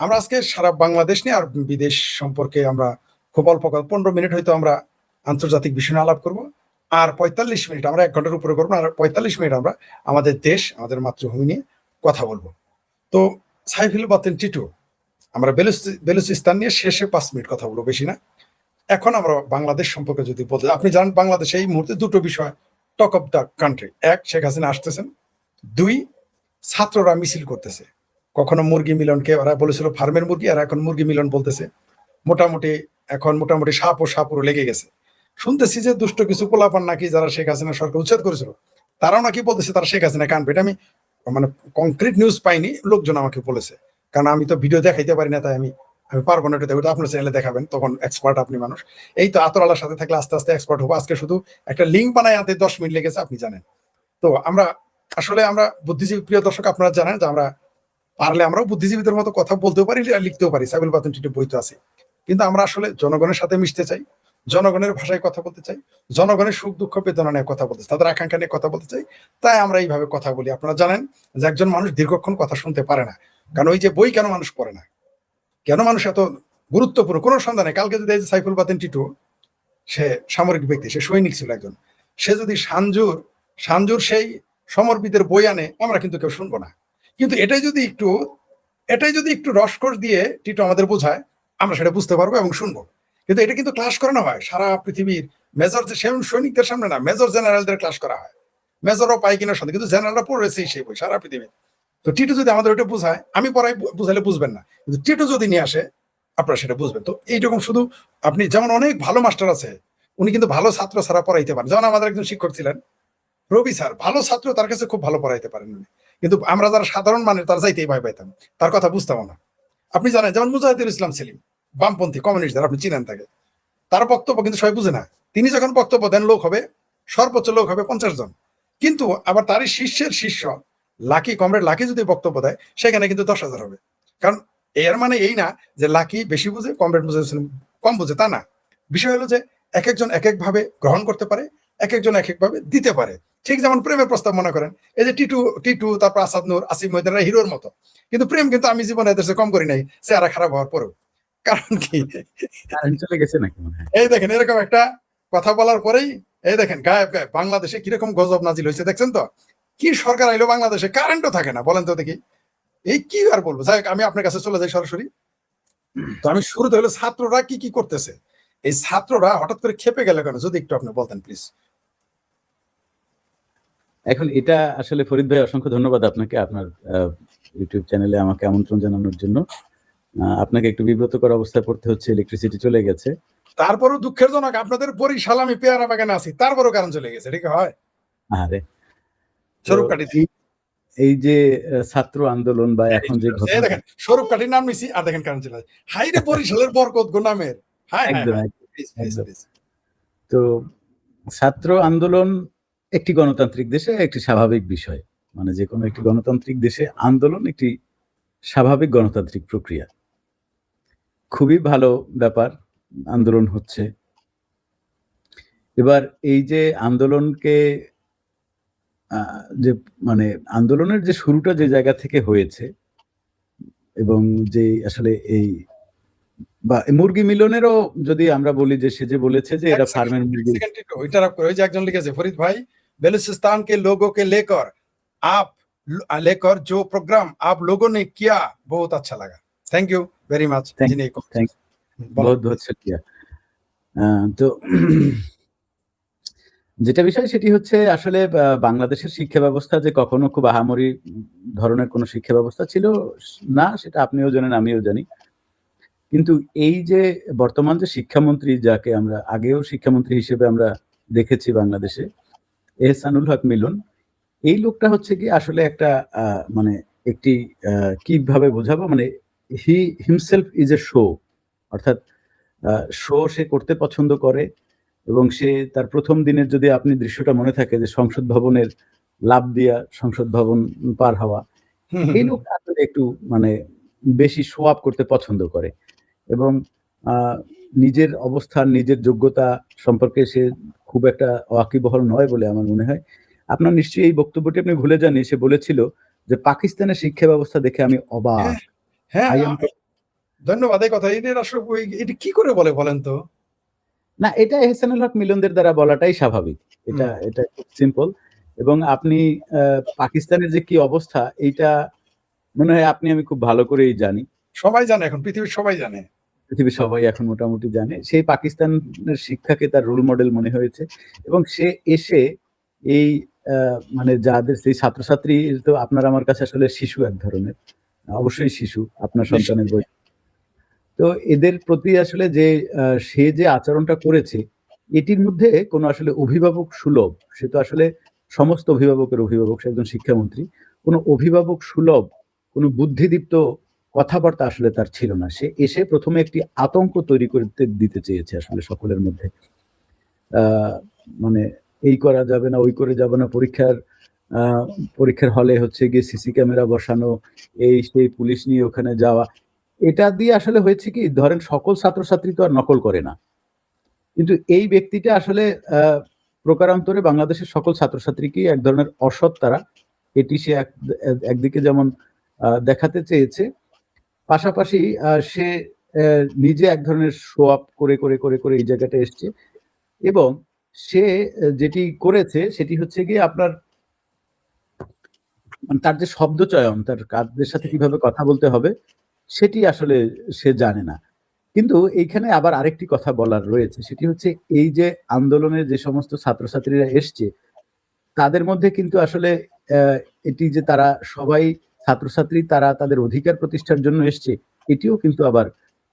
আমরা আজকে সারা বাংলাদেশ নিয়ে আর বিদেশ সম্পর্কে আমরা খুব অল্প 15 মিনিট হয়তো আমরা আন্তর্জাতিক বিষয় নিয়ে আলাপ করব, আর 45 মিনিট আমরা 1 ঘন্টার উপরে করবো, আর 45 মিনিট আমরা আমাদের দেশ, আমাদের মাতৃভূমি নিয়ে কথা বলবো। তো সাইফুল বাতেন টিটু, আমরা বেলুচিস্তান নিয়ে শেষে 5 মিনিট কথা বলবো, বেশি না। এখন আমরা বাংলাদেশ সম্পর্কে যদি বলতে, আপনি জানেন বাংলাদেশে এই মুহূর্তে দুটো বিষয় টক অফ দ্য কান্ট্রি। এক, শেখ হাসিনা আসতেছেন। 2, ছাত্ররা মিছিল করতেছে। কখনো মুরগি মিলনকে ওরা বলেছিল ফার্মের মুরগি, আর এখন মুরগি মিলন বলতেছে। এখন মোটামুটি সাপ ও সাপুরও লেগে গেছে। শুনতেছি যে দুষ্ট কিছু পোলাপান নাকি যারা শেখ হাসিনা সরকার উচ্ছেদ করেছিল, তারাও নাকি বলতেছে তারা শেখ হাসিনা কানবে। এটা আমি মানে কংক্রিট নিউজ পাইনি, লোকজন আমাকে বলেছে। কারণ আমি তো ভিডিও দেখাইতে পারি না, তাই আমি পারবো না। এটা আপনার চ্যানেলে দেখাবেন, তখন এক্সপার্ট আপনি মানুষ। এই তো আতরালার সাথে থাকলে আস্তে আস্তে এক্সপার্ট হবো। আজকে শুধু একটা লিঙ্ক বানায় আনতে 10 মিনিট লেগেছে, আপনি জানেন। তো আমরা বুদ্ধিজীবী, প্রিয় দর্শক, আপনারা জানেন যে আমরা পারলে আমরাও বুদ্ধিজীবীদের মতো কথা বলতেও পারি আর লিখতেও পারি। সাইফুল বাতেন টিটু বই তো আছে। কিন্তু আমরা আসলে জনগণের সাথে মিশতে চাই, জনগণের ভাষায় কথা বলতে চাই, জনগণের সুখ দুঃখ বেদনা নিয়ে কথা বলতে চাই, তাদের আকাঙ্ক্ষা নিয়ে কথা বলতে চাই। তাই আমরা এইভাবে কথা বলি। আপনারা জানেন যে একজন মানুষ দীর্ঘক্ষণ কথা শুনতে পারে না। কারণ ওই যে বই কেন মানুষ পড়ে না, কেন মানুষ এত গুরুত্বপূর্ণ কোনো সন্ধান নেই। কালকে যদি সাইফুল বাতেন টিটু, সে সামরিক ব্যক্তি, সে সৈনিক ছিল একজন, সে যদি সানজুর সেই সমরবিদের বই আনে, আমরা কিন্তু কেউ শুনবো না। কিন্তু এটাই যদি একটু রসকস দিয়ে টিটু আমাদের বোঝায়, আমরা সেটা বুঝতে পারবো এবং শুনবো। কিন্তু এটা কিন্তু ক্লাস করানো হয় সারা পৃথিবীর মেজর সৈনিকদের সামনে না, মেজর জেনারেলদের ক্লাস করা হয়। মেজরও পাই কিনা সন্দেহ, কিন্তু জেনারেলরা পড়েছে সেই বই সারা পৃথিবী। তো টিটু যদি আমাদের ওটা বোঝায়, আমি পড়াই বুঝাইলে বুঝবেন না, কিন্তু টিটু যদি নিয়ে আসে আপনারা সেটা বুঝবেন। তো এইরকম শুধু আপনি যেমন অনেক ভালো মাস্টার আছে, উনি কিন্তু ভালো ছাত্র ছাড়া পড়াইতে পারেন। যেমন আমাদের একজন শিক্ষক ছিলেন রবি স্যার, ভালো ছাত্র, তার কাছে খুব ভালো পড়াইতে পারেন উনি। কিন্তু আমরা যারা সাধারণ মানুষ তার যাইতেই ভয় পাইতাম, তার কথা বুঝতাম না। আপনি জানেন যেমন মুজাহিদুল ইসলাম সেলিম, বামপন্থী কমিউনিস্টদের, আপনি চিনেন তাকে। তার বক্তব্য কিন্তু সবাই বুঝে না। তিনি যখন বক্তব্য দেন, সর্বোচ্চ লোক হবে 50 জন। কিন্তু আবার তারই শিষ্যের শিষ্য কমরেড লাকি যদি বক্তব্য দেয়, সেখানে কিন্তু 10,000 হবে। কারণ এর মানে এই না যে লাকি বেশি বুঝে, কমরেড মুজাহিদুল কম বুঝে, তা না। বিষয় হলো যে এক একজন এক এক ভাবে গ্রহণ করতে পারে, এক একজন এক এক ভাবে দিতে পারে। ঠিক যেমন প্রেমের প্রস্তাব মনে করেন, এই যে টিটু তারপর আসাদ নূর, আসিফ মহিউদ্দিন হিরোর মতো। কিন্তু প্রেম কিন্তু আমি জীবনে এদের কম করি নাই, চেহারা খারাপ হওয়ার পরেও। কারণ কি, চলে গেছে নাকি? এই দেখেন এরকম একটা কথা বলার পরেই এই দেখেন গায়েব বাংলাদেশে কিরকম গজব নাজিল হয়েছে, দেখছেন তো? কি সরকার আইলো বাংলাদেশে, কারেন্টও থাকে না, বলেন তো দেখি। এই কি আর বলবো। যাই হোক, আমি আপনার কাছে চলে যাই সরাসরি। তো আমি শুরুতে হলো ছাত্ররা কি করতেছে, এই ছাত্ররা হঠাৎ করে খেপে গেল কেন, যদি একটু আপনি বলতেন প্লিজ। এখন এটা আসলে ফরিদ ভাই, অসংখ্য ধন্যবাদ আপনাকে, আপনার ইউটিউব চ্যানেলে আমাকে আমন্ত্রণ জানানোর জন্য। আপনাকে একটু বিব্রতকর অবস্থায় পড়তে হচ্ছে, ইলেকট্রিসিটি চলে গেছে। তারপরও দুঃখের জনক, আপনাদের বরিশাল আমি পেয়ারা বাগানে আছি, তারপরও কারণ চলে গেছে, ঠিক হয়? আরে স্বরূপ কাটি, এই যে ছাত্র আন্দোলন বা এখন যে দেখেন স্বরূপ কাঠির নাম নিছি, আর দেখেন কারণ চলে গেছে। হাই রে বরিশালের বরকত গোনামের। তো ছাত্র আন্দোলন একটি গণতান্ত্রিক দেশে একটি স্বাভাবিক বিষয়। মানে যে কোনো একটি গণতান্ত্রিক দেশে আন্দোলন একটি স্বাভাবিক গণতান্ত্রিক প্রক্রিয়া। খুবই ভালো ব্যাপার, আন্দোলন হচ্ছে। এবার এই যে আন্দোলনকে যে মানে আন্দোলনের যে শুরুটা যে জায়গা থেকে হয়েছে, এবং যে আসলে এই বা মুরগি মিলনেরও যদি আমরা বলি যে সে যে বলেছে যে এরা ফার্মের মুরগি, ইন্টারাপ্ট করে, ওই যে একজন লিখেছে ফরিদ ভাই, बेलूचिस्तान के लोगों के लेकर जो प्रोग्राम आप लोगों ने किया बहुत अच्छा लगा। Thank you very much. बहुत बहुत शुक्रिया। তো যেটা বিষয় সেটি হচ্ছে আসলে বাংলাদেশের শিক্ষা ব্যবস্থা যে কখনো খুব আহামরি ধরনের কোনো শিক্ষা ব্যবস্থা ছিল না, সেটা আপনিও জানেন, আমিও জানি। কিন্তু এই যে বর্তমান যে শিক্ষামন্ত্রী, যাকে আমরা আগেও শিক্ষামন্ত্রী হিসেবে আমরা দেখেছি বাংলাদেশে, এহসানুল হক মিলন, এই লোকটা হচ্ছে কি আসলে একটা মানে একটি কিভাবে বোঝাবো, মানে he himself is a show. অর্থাৎ শো সে করতে পছন্দ করে, এবং সে তার প্রথম দিনের যদি আপনি দৃশ্যটা মনে থাকে যে সংসদ ভবনের লাফ দিয়া সংসদ ভবন পার হওয়া, এই লোকটা আসলে একটু মানে বেশি শো আপ করতে পছন্দ করে, এবং নিজের অবস্থান, নিজের যোগ্যতা সম্পর্কে সে খুব একটা ওয়াকিবহাল নয় বলে আমার মনে হয়। আপনার নিশ্চয়ই এই বক্তব্যটি আপনি ভুলে যাননি, সে বলেছিল যে পাকিস্তানের শিক্ষা ব্যবস্থা দেখে আমি অবাক। ধন্যবাদ। এই কথা এটা আসলে এটা কি করে বলে বলেন তো? না, এটা এহসানুল হক মিলনদের দ্বারা বলাটাই স্বাভাবিক। এটা হুম, এটা খুব সিম্পল। এবং আপনি আ পাকিস্তানের যে কি অবস্থা এইটা মনে হয় আপনি আমি খুব ভালো করেই জানি। সবাই জানে, এখন পৃথিবীর সবাই জানে। পৃথিবীর সবাই এখন মোটামুটি জানে। সেই পাকিস্তানের শিক্ষাকে তার রোল মডেল মনে হয়েছে এবং সে এসে এই আ মানে যাদের সেই ছাত্রছাত্রী তো আপনার আমার কাছে আসলে শিশু এক ধরনের। অবশ্যই শিশু আপনার সন্তানের নিশ্চয়ই। বয়স। তো এদের প্রতি আসলে যে সে যে আচরণটা করেছে, এটির মধ্যে কোনো আসলে অভিভাবক সুলভ, সে তো আসলে সমস্ত অভিভাবকের অভিভাবক, সে একজন শিক্ষামন্ত্রী। কোনো অভিভাবক সুলভ, কোনো বুদ্ধিদীপ্ত কথাবার্তা আসলে তার ছিল না। সে এসে ১ম এ একটি আতঙ্ক তৈরি করতে দিতে চেয়েছে আসলে সকলের মধ্যে। আ মানে এই করা যাবে না, ওই করে যাবে না, আ পরীক্ষার হলে হচ্ছে গিয়ে সিসি ক্যামেরা বসানো, এই সেই পুলিশ নিয়ে ওখানে যাওয়া। এটা দিয়ে আসলে হয়েছে কি ধরেন সকল ছাত্রছাত্রী তো আর নকল করে না। কিন্তু এই ব্যক্তিটা আসলে আ প্রকারান্তরে বাংলাদেশের সকল ছাত্রছাত্রীকেই এক ধরনের অসৎ তারা। এটি সে একদিকে যেমন দেখাতে চেয়েছে, পাশাপাশি সে নিজে এক ধরনের শো অফ করে এই জায়গাটায় এসছে এবং সে যেটি করেছে সেটি হচ্ছে গিয়ে আপনার মানে তার যে শব্দচয়ন, তার কাদের সাথে জি। কিভাবে কথা বলতে হবে সেটি আসলে সে জানে না। কিন্তু এইখানে আবার আরেকটি কথা বলার রয়েছে। সেটি হচ্ছে এই যে আন্দোলনের যে সমস্ত ছাত্রছাত্রীরা এসছে, তাদের মধ্যে কিন্তু আসলে অ্যা এটি যে তারা সবাই ছাত্রছাত্রী তারা তাদের অধিকার প্রতিষ্ঠার জন্য এসছে, এটিও কিন্তু আবার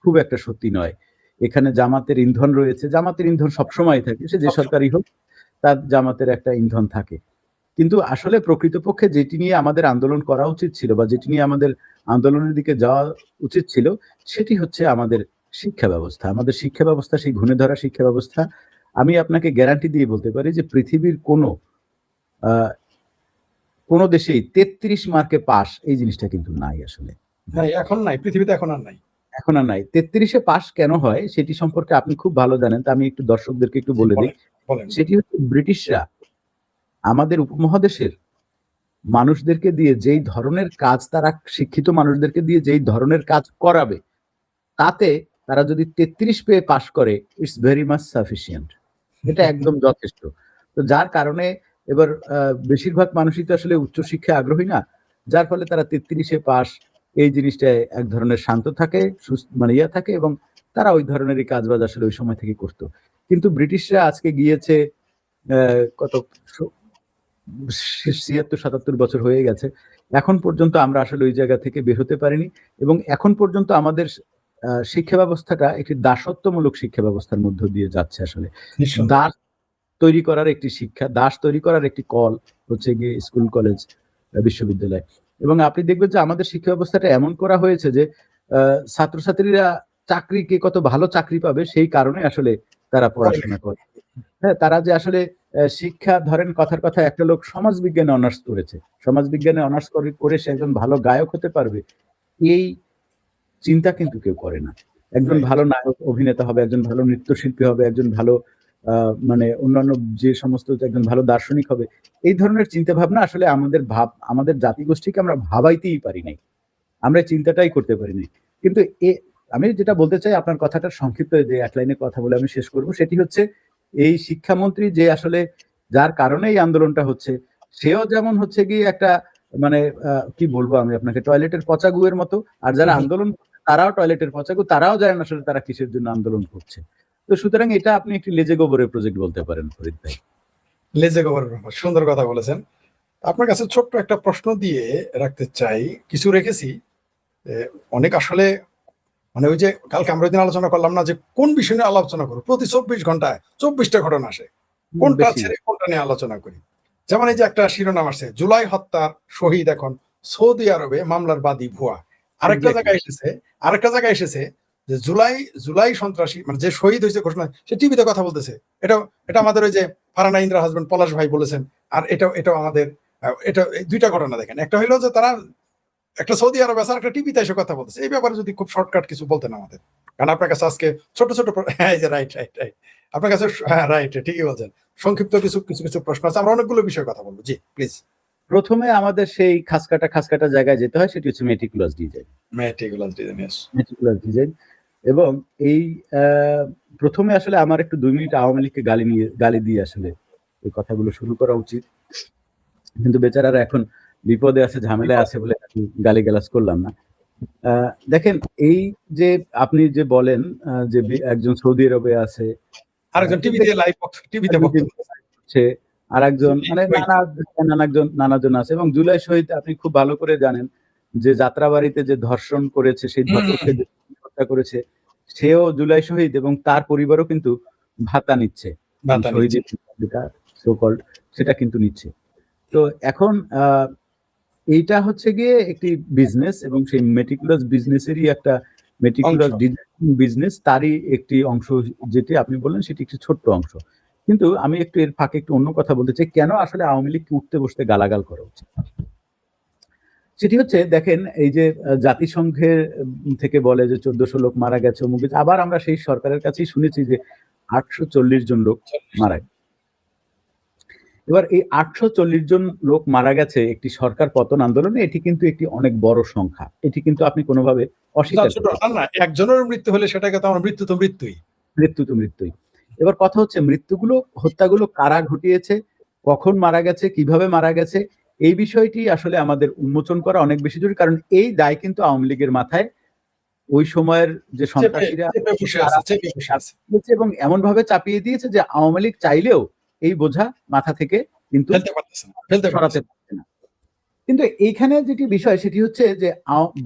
খুব একটা সত্যি নয়। এখানে জামাতের ইন্ধন রয়েছে। জামাতের ইন্ধন সবসময় থাকে। সে যে সবসময়। সরকারই হোক, তার জামাতের একটা ইন্ধন থাকে। কিন্তু আসলে প্রকৃতপক্ষে যেটি নিয়ে আমাদের আন্দোলন করা উচিত ছিল বা যেটি নিয়ে আমাদের আন্দোলনের দিকে যাওয়া উচিত ছিল, সেটি হচ্ছে আমাদের শিক্ষা ব্যবস্থা। আমাদের শিক্ষা ব্যবস্থা সেই ঘুণে ধরা শিক্ষা ব্যবস্থা। আমি আপনাকে গ্যারান্টি দিয়ে বলতে পারি যে পৃথিবীর আ কোনো দেশেই ৩৩ মার্কে পাস এই জিনিসটা কিন্তু নাই আসলে। হ্যাঁ, এখন নাই। পৃথিবীতে এখন আর নাই। এখন আর নাই। ৩৩ এ পাস কেন হয় সেটি সম্পর্কে আপনি খুব ভালো জানেন। তো আমি একটু দর্শকদেরকে একটু জি, বলে দেই। বলেন, বলেন। সেটি হচ্ছে ব্রিটিশরা আমাদের উপমহাদেশের মানুষদেরকে দিয়ে যেই ধরনের কাজ তারা শিক্ষিত মানুষদেরকে দিয়ে যেই ধরনের কাজ করাবে, তাতে তারা যদি ৩৩ পেয়ে পাস করে, ইটস ভেরি মাচ সাফিসিয়েন্ট। এটা একদম যথেষ্ট। তো যার কারণে এবার বেশিরভাগ মানুষই তো আসলে উচ্চশিক্ষায় আগ্রহী না। যার ফলে তারা ৩৩ এ পাস এই জিনিসটায় এক ধরনের শান্ত থাকে, মানে থাকে এবং তারা ওই ধরনেরই কাজবাজ আসলে ওই সময় থেকে করত। কিন্তু ব্রিটিশরা আজকে গিয়েছে অ্যা কত স ৭৬-৭৭ বছর হয়ে গেছে। এখন পর্যন্ত আমরা আসলে ওই জায়গা থেকে বের হতে পারিনি এবং এখন পর্যন্ত আমাদের শিক্ষা ব্যবস্থাটা একটি দাসত্বমূলক শিক্ষা ব্যবস্থার মধ্য দিয়ে যাচ্ছে আসলে। নিঃসন্দেহে। দাস তৈরি করার একটি শিক্ষা, দাস তৈরি করার একটি কল হচ্ছে গিয়ে স্কুল, কলেজ, বিশ্ববিদ্যালয়। এবং আপনি দেখবেন যে আমাদের শিক্ষা ব্যবস্থাটা এমন করা হয়েছে যে আ ছাত্রছাত্রীরা কে কত ভালো চাকরি পাবে সেই কারণে আসলে তারা পরে পড়াশোনা করে। হ্যাঁ, তারা যে আসলে শিক্ষা ধরেন কথার কথা একটা লোক সমাজবিজ্ঞানে অনার্স করেছে। সমাজবিজ্ঞানে অনার্স করে সে একজন ভালো গায়ক হতে পারবে। এই চিন্তা কিন্তু কেউ করে না। একজন রাইট। ভালো নায়ক, অভিনেতা হবে, একজন ভালো নৃত্যশিল্পী হবে, একজন ভালো আ মানে অন্যান্য যে সমস্ত একজন ভালো দার্শনিক হবে। এই ধরনের চিন্তাভাবনা আসলে আমাদের জাতিগোষ্ঠীকে আমরা ভাবাইতেই পারি নাই। আমরা এই চিন্তাটাই করতে পারি নাই। কিন্তু আমি যেটা বলতে চাই আপনার কথাটার সংক্ষিপ্ত যে এক লাইনে কথা বলে আমি শেষ করব। সেটি হচ্ছে এই শিক্ষামন্ত্রী যে আসলে যার কারণে এই আন্দোলনটা হচ্ছে, সেও যেমন হচ্ছে গিয়ে একটা মানে কি বলবো আমি আপনাকে টয়লেটের পচা গুয়ের মতো। আর যারা আন্দোলন করছে তারাও টয়লেটের পচা গু, তারাও জানে না আসলে তারা কিসের জন্য আন্দোলন করছে। তো সুতরাং এটা আপনি একটি লেজে গোবরের প্রজেক্ট বলতে পারেন ফরিদ ভাই। লেজে গোবরের ব্যাপার। সুন্দর কথা বলেছেন। আপনার কাছে ছোট্ট একটা প্রশ্ন দিয়ে রাখতে চাই। কিছু রেখেছি। এ অনেক আসলে মানে ওই যে কালকে আমরা ওইদিন আলোচনা করলাম না যে কোন বিষয় নিয়ে আলোচনা করব। প্রতি ২৪ ঘন্টায় ২৪ টা ঘটনা আসে। কোনটা বেশি। ছেড়ে কোনটা নিয়ে আলোচনা করি। যেমন এই যে একটা শিরোনাম আসছে, জুলাই হত্যার শহীদ এখন সৌদি আরবে, মামলার বাদী ভুয়া। এক্সাক্টলি। আরেকটা জায়গায় এসেছে যে জুলাই সন্ত্রাসী মানে যে শহীদ হয়েছে ঘোষণা সে টিভিতে কথা বলতেছে। এটা আমাদের ওই যে ফারহানা ইন্দ্রা হাসব্যান্ড পলাশ ভাই বলেছেন। আর এটাও আমাদের এটা এই ২ টা ঘটনা দেখেন। একটা হইলো যে তারা একটা সৌদি আরব আছে, একটা টিভিতে এসে কথা বলতেছে। এই ব্যাপারে যদি খুব শর্টকাট কিছু বলতেন আমাদের। কারণ আপনার কাছে আজকে ছোট হ্যাঁ, এই যে রাইট। আপনার কাছে হ্যাঁ, রাইট ঠিকই বলছেন। সংক্ষিপ্ত কিছু প্রশ্ন আছে। আমরা অনেকগুলো বিষয়ে কথা বলব। জি, প্লিজ। প্রথমে আমাদের সেই খাসকাটা জায়গায় যেতে হয়, সেটি হচ্ছে meticulous design. Meticulous design, yes। Meticulous design এবং এই প্রথমে আসলে আমার একটু 2 মিনিট আওয়ামী লীগকে গালি দিয়ে আসলে এই কথাগুলো শুরু করা উচিত, কিন্তু বেচারারা এখন বিপদে আছে, ঝামেলায় আছে বলে আমি গালিগালাজ করলাম না। দেখেন, এই যে আপনি যে বলেন যে একজন সৌদি আরবে আছে, আরেকজন টিভিতে লাইভ টিভিতে বক্তব্য হচ্ছে, আরেকজন মানে নানাজন আছে। এবং জুলাই শহীদ আপনি খুব ভালো করে জানেন যে যাত্রাবাড়িতে যে ধর্ষণ করেছে, সেই ধর্ষককে হত্যা করেছে, সেও জুলাই শহীদ এবং তার পরিবারও কিন্তু ভাতা নিচ্ছে, শহীদের সো কল্ড, সেটা কিন্তু নিচ্ছে। তো এখন এইটা হচ্ছে গিয়ে একটি বিজনেস, এবং সেই মেটিকুলাস বিজনেসেরই একটা মেটিকুলাস ডিজাইন বিজনেস, তারই একটি অংশ যেটি আপনি বললেন, সেটি একটি ছোট্ট অংশ। কিন্তু আমি একটু এর ফাঁকে একটু অন্য কথা বলতে চাই, কেন আসলে আওয়ামী লীগকে উঠতে বসতে গালাগাল করা উচিত। সেটি হচ্ছে, দেখেন, এই যে জাতিসংঘের থেকে বলে যে 1400 লোক মারা গেছে, অমুক গেছে, আবার আমরা সেই সরকারের কাছেই শুনেছি যে 840 জন লোক মারা গেছে। এবার এই 840 জন লোক মারা গেছে একটি সরকার পতন আন্দোলনে, এটি কিন্তু একটি অনেক বড় সংখ্যা, এটি কিন্তু আপনি কোনোভাবে অস্বীকার করতে না। একজনের মৃত্যু হলে সেটাকে তো আমরা মৃত্যু তো মৃত্যুই। এবার কথা হচ্ছে, হত্যাগুলো কারা ঘটিয়েছে, কখন মারা গেছে, কিভাবে মারা গেছে, এই বিষয়টি আসলে আমাদের উন্মোচন করা অনেক বেশি জরুরি। কারণ এই দায় কিন্তু আওয়ামী লীগের মাথায় ওই সময়ের যে সন্ত্রাসীরা এবং এমন ভাবে চাপিয়ে দিয়েছে যে আওয়ামী লীগ চাইলেও এই বোঝা মাথা থেকে কিন্তু সরাতে পারছে না। কিন্তু এইখানে যেটি বিষয়, সেটি হচ্ছে যে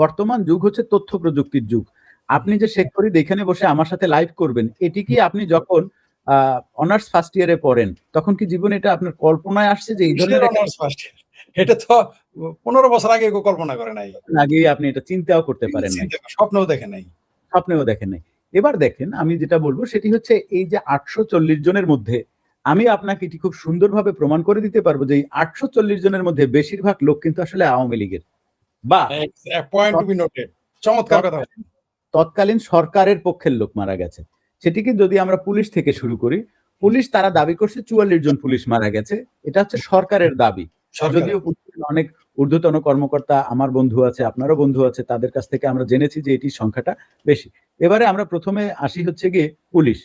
বর্তমান যুগ হচ্ছে তথ্য প্রযুক্তির যুগ। আপনি যে শেখ ফরিদ এখানে বসে আমার সাথে লাইভ করবেন, এটি কি আপনি যখন অনার্স ফার্স্ট ইয়ারে পড়েন, তখন কি জীবনে এটা আপনার কল্পনায় আসছে যে এই ধরনের এটা তো 15 বছর আগে কেউ কল্পনা করে নাই, আগে আপনি এটা চিন্তাও করতে পারেন নাই, স্বপ্নেও দেখেন নাই। এবার দেখেন, আমি যেটা বলবো সেটি হচ্ছে, এই যে 840 জনের মধ্যে আমি আপনাকে এটি খুব সুন্দরভাবে প্রমাণ করে দিতে পারবো যে এই 840 জনের মধ্যে বেশিরভাগ লোক কিন্তু আসলে আওয়ামী লীগের বা চমৎকার কথা, তৎকালীন সরকারের পক্ষের লোক মারা গেছে। সেটিকে যদি আমরা পুলিশ থেকে শুরু করি, পুলিশ তারা দাবি করছে 44 জন পুলিশ মারা গেছে, এটা হচ্ছে সরকারের দাবি। যদিও অনেক ঊর্ধ্বতন কর্মকর্তা, আমার বন্ধু আছে, আপনারও বন্ধু আছে, তাদের কাছ থেকে আমরা জেনেছি যে এটির সংখ্যাটা বেশি। এবারে আমরা প্রথমে আসি হচ্ছে গিয়ে পুলিশ।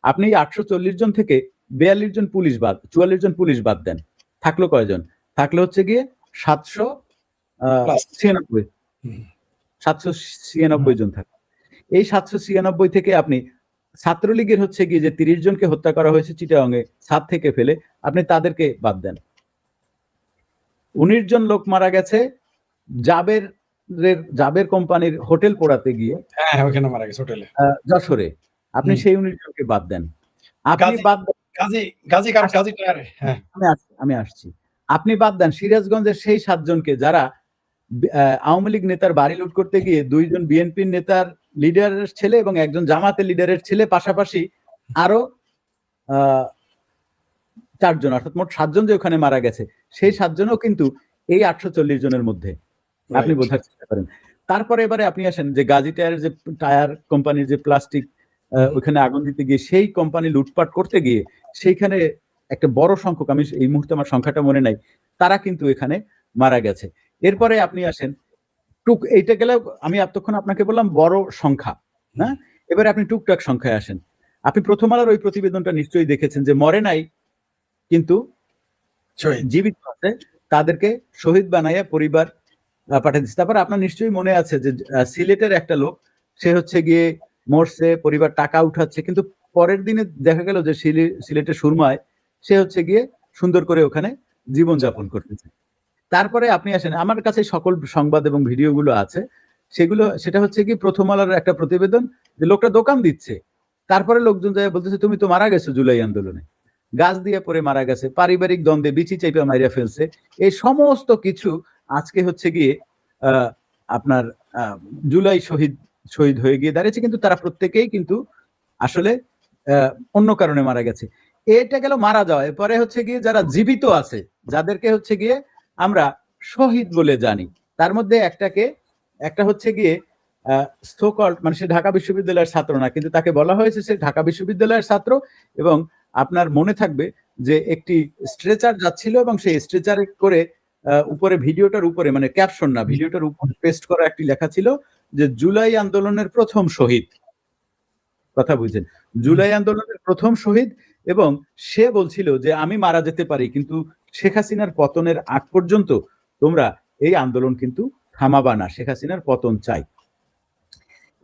আপনি 840 জন থেকে 42 জন পুলিশ বাদ, 44 জন পুলিশ বাদ দেন, থাকলো কয়জন? থাকলো হচ্ছে গিয়ে 796 জন থাকে। এই 796 থেকে আপনি ছাত্রলীগের হচ্ছে গিয়ে যে 30 জনকে হত্যা করা হয়েছে চিটাগাংয়ে, 7 থেকে ফেলে আপনি তাদেরকে বাদ দেন। 19 জন লোক মারা গেছে জাবের কোম্পানির হোটেল পোড়াতে গিয়ে, ওখানে মারা গেছে হোটেলে, যশোরে, আপনি সেই 19 জনকে বাদ দেন। আপনি বাদ আমি আসছি, আপনি বাদ দেন সিরাজগঞ্জের সেই 7 জনকে যারা আওয়ামী লীগ নেতার বাড়ি লুট করতে গিয়ে 2 জন বিএনপির নেতার লিডারের ছেলে এবং একজন জামাতের লিডারের ছেলে, পাশাপাশি আরো 4 জন, অর্থাৎ মোট 7 জন যে ওখানে মারা গেছে, সেই 7 জনও কিন্তু এই 840 জনের মধ্যে, আপনি বোঝার চেষ্টা করেন। তারপরে এবারে আপনি আসেন যে গাজী টায়ারের যে টায়ার কোম্পানির যে প্লাস্টিক, ওখানে আগুন দিতে গিয়ে, সেই কোম্পানি লুটপাট করতে গিয়ে সেইখানে একটা বড় সংখ্যক, আমি এই মুহূর্তে আমার সংখ্যাটা মনে নাই, তারা কিন্তু এখানে মারা গেছে। এরপরে আপনি আসেন এইটা গেলে, আমি এতক্ষণ আপনাকে বললাম বড় সংখ্যা, হ্যাঁ, এবারে আপনি টুকটাক সংখ্যায় আসেন। আপনি প্রথম আলোর ওই প্রতিবেদনটা নিশ্চয়ই দেখেছেন যে মরে নাই কিন্তু জীবিত আছে, তাদেরকে শহীদ বানাইয়া পরিবার পাঠিয়ে দিচ্ছে। তারপর আপনার নিশ্চয়ই মনে আছে যে সিলেটের একটা লোক, সে হচ্ছে গিয়ে মরছে, পরিবার টাকা উঠাচ্ছে, কিন্তু পরের দিনে দেখা গেল যে সিলেটের সুরমায় সে হচ্ছে গিয়ে সুন্দর করে ওখানে জীবনযাপন করতেছে। তারপরে আপনি আসেন, আমার কাছে সকল সংবাদ এবং ভিডিওগুলো আছে, সেটা হচ্ছে কি প্রথম আলোর একটা প্রতিবেদন, যে লোকটা দোকান দিচ্ছে, তারপরে লোকজন যায় বলতেছে তুমি তো মারা গেছো জুলাই আন্দোলনে, গাছ দিয়ে পরে মারা গেছে, পারিবারিক দ্বন্দ্বে বিচি চাইপা মাইরা ফেলছে, এই সমস্ত কিছু আজকে হচ্ছে গিয়ে আপনার জুলাই শহীদ হয়ে গিয়ে দাঁড়িয়েছে, কিন্তু তারা প্রত্যেকেই কিন্তু আসলে অন্য কারণে মারা গেছে। এটা গেল মারা যাওয়া। এরপরে হচ্ছে গিয়ে যারা জীবিত আছে, যাদেরকে হচ্ছে গিয়ে আমরা শহীদ বলে জানি, তার মধ্যে একটা হচ্ছে গিয়ে মানে সে ঢাকা বিশ্ববিদ্যালয়ের ছাত্র না, কিন্তু তাকে বলা হয়েছে সে ঢাকা বিশ্ববিদ্যালয়ের ছাত্র, এবং আপনার মনে থাকবে যে একটি স্ট্রেচার যাচ্ছিল এবং সেই স্ট্রেচারে করে উপরে ভিডিওটার উপরে মানে ক্যাপশন না, ভিডিওটার উপরে পেস্ট করা একটি লেখা ছিল যে জুলাই আন্দোলনের প্রথম শহীদ। কথা বুঝছেন? জুলাই আন্দোলনের প্রথম শহীদ, এবং সে বলছিল যে আমি মারা যেতে পারি, কিন্তু শেখ হাসিনার পতনের আগ পর্যন্ত তোমরা এই আন্দোলন কিন্তু থামাবা না, শেখ হাসিনার পতন চাই।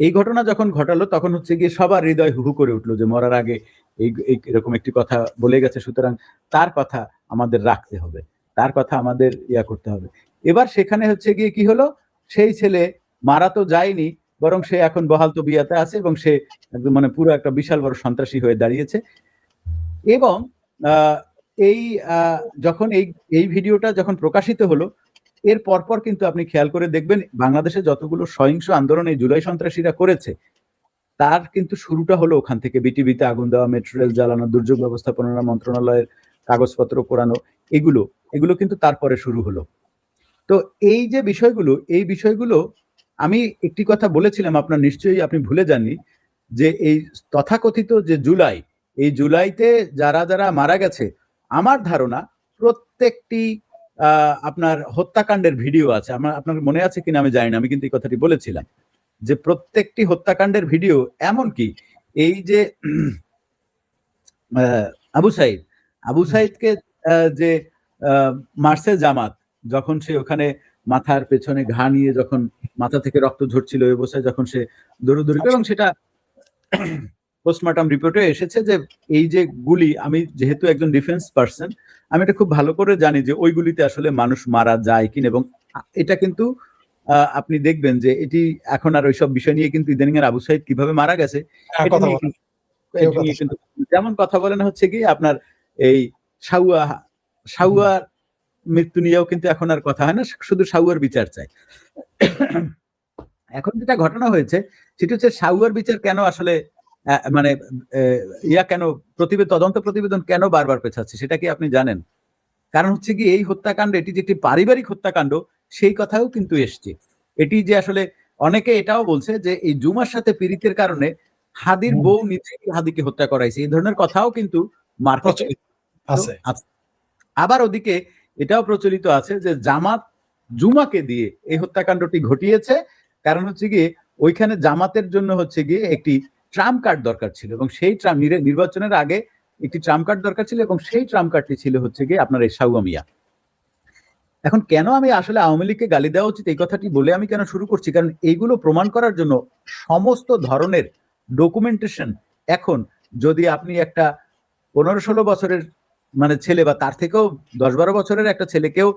এই ঘটনা যখন ঘটালো তখন হচ্ছে গিয়ে সবার হৃদয় হুহু করে উঠলো যে মরার আগে এরকম একটি কথা বলে গেছে, সুতরাং তার কথা আমাদের রাখতে হবে, তার কথা আমাদের ইয়া করতে হবে। এবার সেখানে হচ্ছে গিয়ে কি হলো, সেই ছেলে মারা তো যায়নি, বরং সে এখন বহাল তবিয়াতে আছে এবং সে একদম মানে পুরো একটা বিশাল বড় সন্ত্রাসী হয়ে দাঁড়িয়েছে। এবং এই যখন এই ভিডিওটা যখন প্রকাশিত হলো, এর পরপর কিন্তু আপনি খেয়াল করে দেখবেন বাংলাদেশে যতগুলো সহিংস আন্দোলন এই জুলাই সন্ত্রাসীরা করেছে তার কিন্তু শুরুটা হলো ওখান থেকে। বিটিভিতে আগুন দেওয়া, মেট্রো রেল জ্বালানো, দুর্যোগ ব্যবস্থাপনা মন্ত্রণালয়ের কাগজপত্র পোড়ানো, এগুলো কিন্তু তারপরে শুরু হলো। তো এই যে বিষয়গুলো, এই বিষয়গুলো আমি একটি কথা বলেছিলাম, আপনার নিশ্চয়ই আপনি ভুলে যাননি, যে এই তথাকথিত যে জুলাই, এই জুলাইতে যারা যারা মারা গেছে, আমার ধারণা প্রত্যেকটি আপনার হত্যাকাণ্ডের ভিডিও আছে। আপনার মনে আছে কিনা আমি জানি না, আমি কিন্তু এই কথাটি বলেছিলাম যে প্রত্যেকটি হত্যাকাণ্ডের ভিডিও, এমনকি এই যে আবু সাইদকে যে মার্সে জামাত, যখন সে ওখানে মাথার পেছনে ঘা নিয়ে যখন মাথা থেকে রক্ত ঝরছিল ওই অবস্থায় যখন সে দৌড়দৌড়ি, এবং সেটা পোস্টমর্টম রিপোর্টে এসেছে যে এই যে গুলি, আমি যেহেতু একজন ডিফেন্স পার্সন, আমি এটা খুব ভালো করে জানি যে ওই গুলিতে আসলে মানুষ মারা যায় কিনা, এবং এটা কিন্তু আপনি দেখবেন যে এটি এখন আর ওইসব বিষয় নিয়ে কিন্তু ইদানিং এর আবু সাইদ কিভাবে মারা গেছে এটি নিয়ে কিন্তু যেমন কথা বলেন হচ্ছে কি আপনার এই সাউয়ার মৃত্যু নিয়েও কিন্তু এখন আর কথা হয় না, শুধু সাউয়ার বিচার চাই। এখন যেটা ঘটনা হয়েছে সেটা হচ্ছে সাউয়ার বিচার কেন আসলে মানে কেন তদন্ত প্রতিবেদন কেন বারবার পেছাচ্ছে, সেটা কি আপনি জানেন? কারণ হচ্ছে কি এই হত্যাকাণ্ড, এটি যে একটি পারিবারিক হত্যাকাণ্ড সেই কথাও কিন্তু এসছে। এটি যে আসলে অনেকে এটাও বলছে যে এই জুমার সাথে পীড়িতের কারণে হাদির বউ নিজেই হাদিকে হত্যা করাইছে, এই ধরনের কথাও কিন্তু মার্কেটে আছে। আবার ওদিকে এটাও প্রচলিত আছে যে জামাত জুমাকে দিয়ে এই হত্যাকাণ্ডটি ঘটিয়েছে, কারণ হচ্ছে গিয়ে ওইখানে জামাতের জন্য হচ্ছে গিয়ে একটি ট্রাম্প কার্ড দরকার ছিল, এবং সেই নির্বাচনের আগে একটি ট্রাম্প কার্ড দরকার ছিল, এবং সেই ট্রাম্প কার্ডটি ছিল হচ্ছে গিয়ে আপনার এই সাউয়া মিয়া। এখন কেন আমি আসলে আওয়ামী লীগকে গালি দেওয়া উচিত এই কথাটি বলে আমি কেন শুরু করছি, কারণ এইগুলো প্রমাণ করার জন্য সমস্ত ধরনের ডকুমেন্টেশন এখন, যদি আপনি একটা 15-16 বছরের মানে ছেলে বা তার থেকেও 10-12 বছরের একটা ছেলেকেও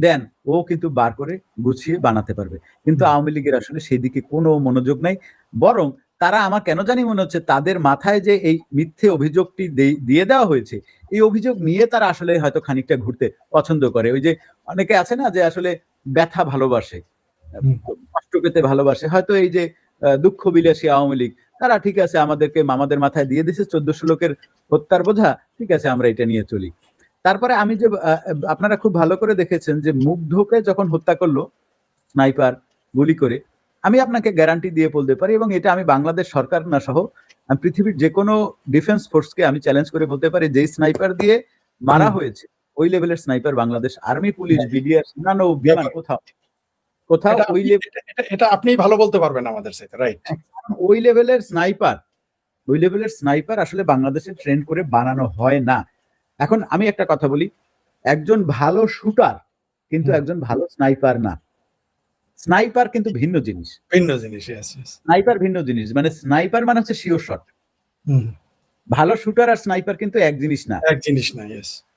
দেন, ও কিন্তু বার করে গুছিয়ে বানাতে পারবে। কিন্তু আওয়ামী লীগের আসলে সেই দিকে কোনো মনোযোগ নাই, বরং তারা, আমার কেন জানি মনে হচ্ছে তাদের মাথায় যে এই মিথ্যে অভিযোগটি দিয়ে দেওয়া হয়েছে, এই অভিযোগ নিয়ে তারা আসলে হয়তো খানিকটা ঘুরতে পছন্দ করে। ওই যে অনেকে আছে না যে আসলে ব্যথা ভালোবাসে, কষ্ট পেতে ভালোবাসে, হয়তো এই যে দুঃখ বিলাসী আওয়ামী লীগ, তারা ঠিক আছে আমাদের মাথায় দিয়ে দিছে 1400 লোকের হত্যার বোঝা, ঠিক আছে আমরা এটা নিয়ে চলি। তারপরে আমি যে আপনারা খুব ভালো করে দেখেছেন যে মুগ্ধকে যখন হত্যা করলো স্নাইপার গুলি করে, আমি আপনাকে গ্যারান্টি দিয়ে বলতে পারি, এবং এটা আমি বাংলাদেশ সরকার না সহ আমি পৃথিবীর যে কোনো ডিফেন্স ফোর্সকে আমি চ্যালেঞ্জ করে বলতে পারি, যে স্নাইপার দিয়ে মারা হয়েছে ওই লেভেলের sniper Bangladesh army, police, BDR, সেনানো, বিমান কোথাও ওই এটা আপনি ভালো বলতে পারবেন আমাদের সাথে, রাইট? ওই লেভেলের স্নাইপার আসলে বাংলাদেশে ট্রেন করে বানানো হয় না। এখন আমি একটা কথা বলি, একজন ভালো শুটার কিন্তু একজন ভালো স্নাইপার না। স্নাইপার কিন্তু ভিন্ন জিনিস। স্নাইপার ভিন্ন জিনিস, মানে স্নাইপার মানে হচ্ছে শিওর শট। ভালো শুটার আর স্নাইপার কিন্তু এক জিনিস না।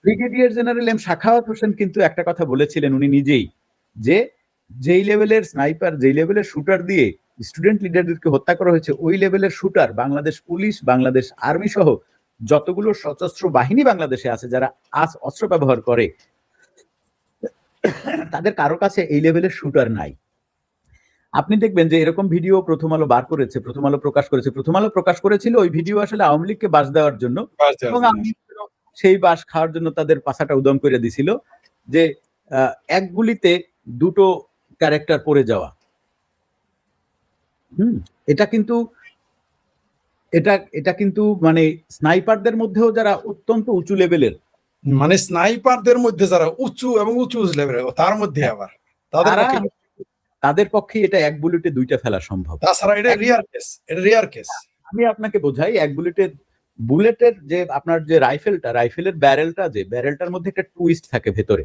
Brigadier general M Sakhawat Hossain কিন্তু একটা কথা বলেছিলেন উনি নিজেই, যে যেই লেভেলের স্নাইপার, যেই লেভেলের শুটার দিয়ে স্টুডেন্ট লিডারদেরকে হত্যা করা হয়েছে, ওই লেভেলের shooter Bangladesh police, Bangladesh army সহ যতগুলো সশস্ত্র বাহিনী বাংলাদেশে আছে যারা আজ অস্ত্র ব্যবহার করে, তাদের কারো কাছে এই লেভেলের শুটার নাই। আপনি দেখবেন যে এরকম ভিডিও প্রথম আলো বার করেছে, প্রথম আলো প্রকাশ করেছিল ওই ভিডিও আসলে আওয়ামী লীগকে বাস দেওয়ার জন্য, এবং আমি সেই বাস খাওয়ার জন্য তাদের পাছাটা উদম করে দিছিল, যে এক গুলিতে দুটো ক্যারেক্টার পড়ে যাওয়া। এটা কিন্তু মানে স্নাইপারদের মধ্যেও যারা অত্যন্ত উঁচু লেভেলের, মানে স্নাইপারদের মধ্যে যারা উঁচু এবং উঁচু লেভেলের তার মধ্যে আবার তাদের তারা পক্ষে তাদের পক্ষে এটা এক বুলেটে 2টা ফেলা সম্ভব। তাছাড়া এটা রিয়ার কেস, এটা রিয়ার কেস। আমি আপনাকে বোঝাই, এক বুলেটের যে আপনার যে রাইফেলের ব্যারেলটার মধ্যে একটা টুইস্ট থাকে ভেতরে,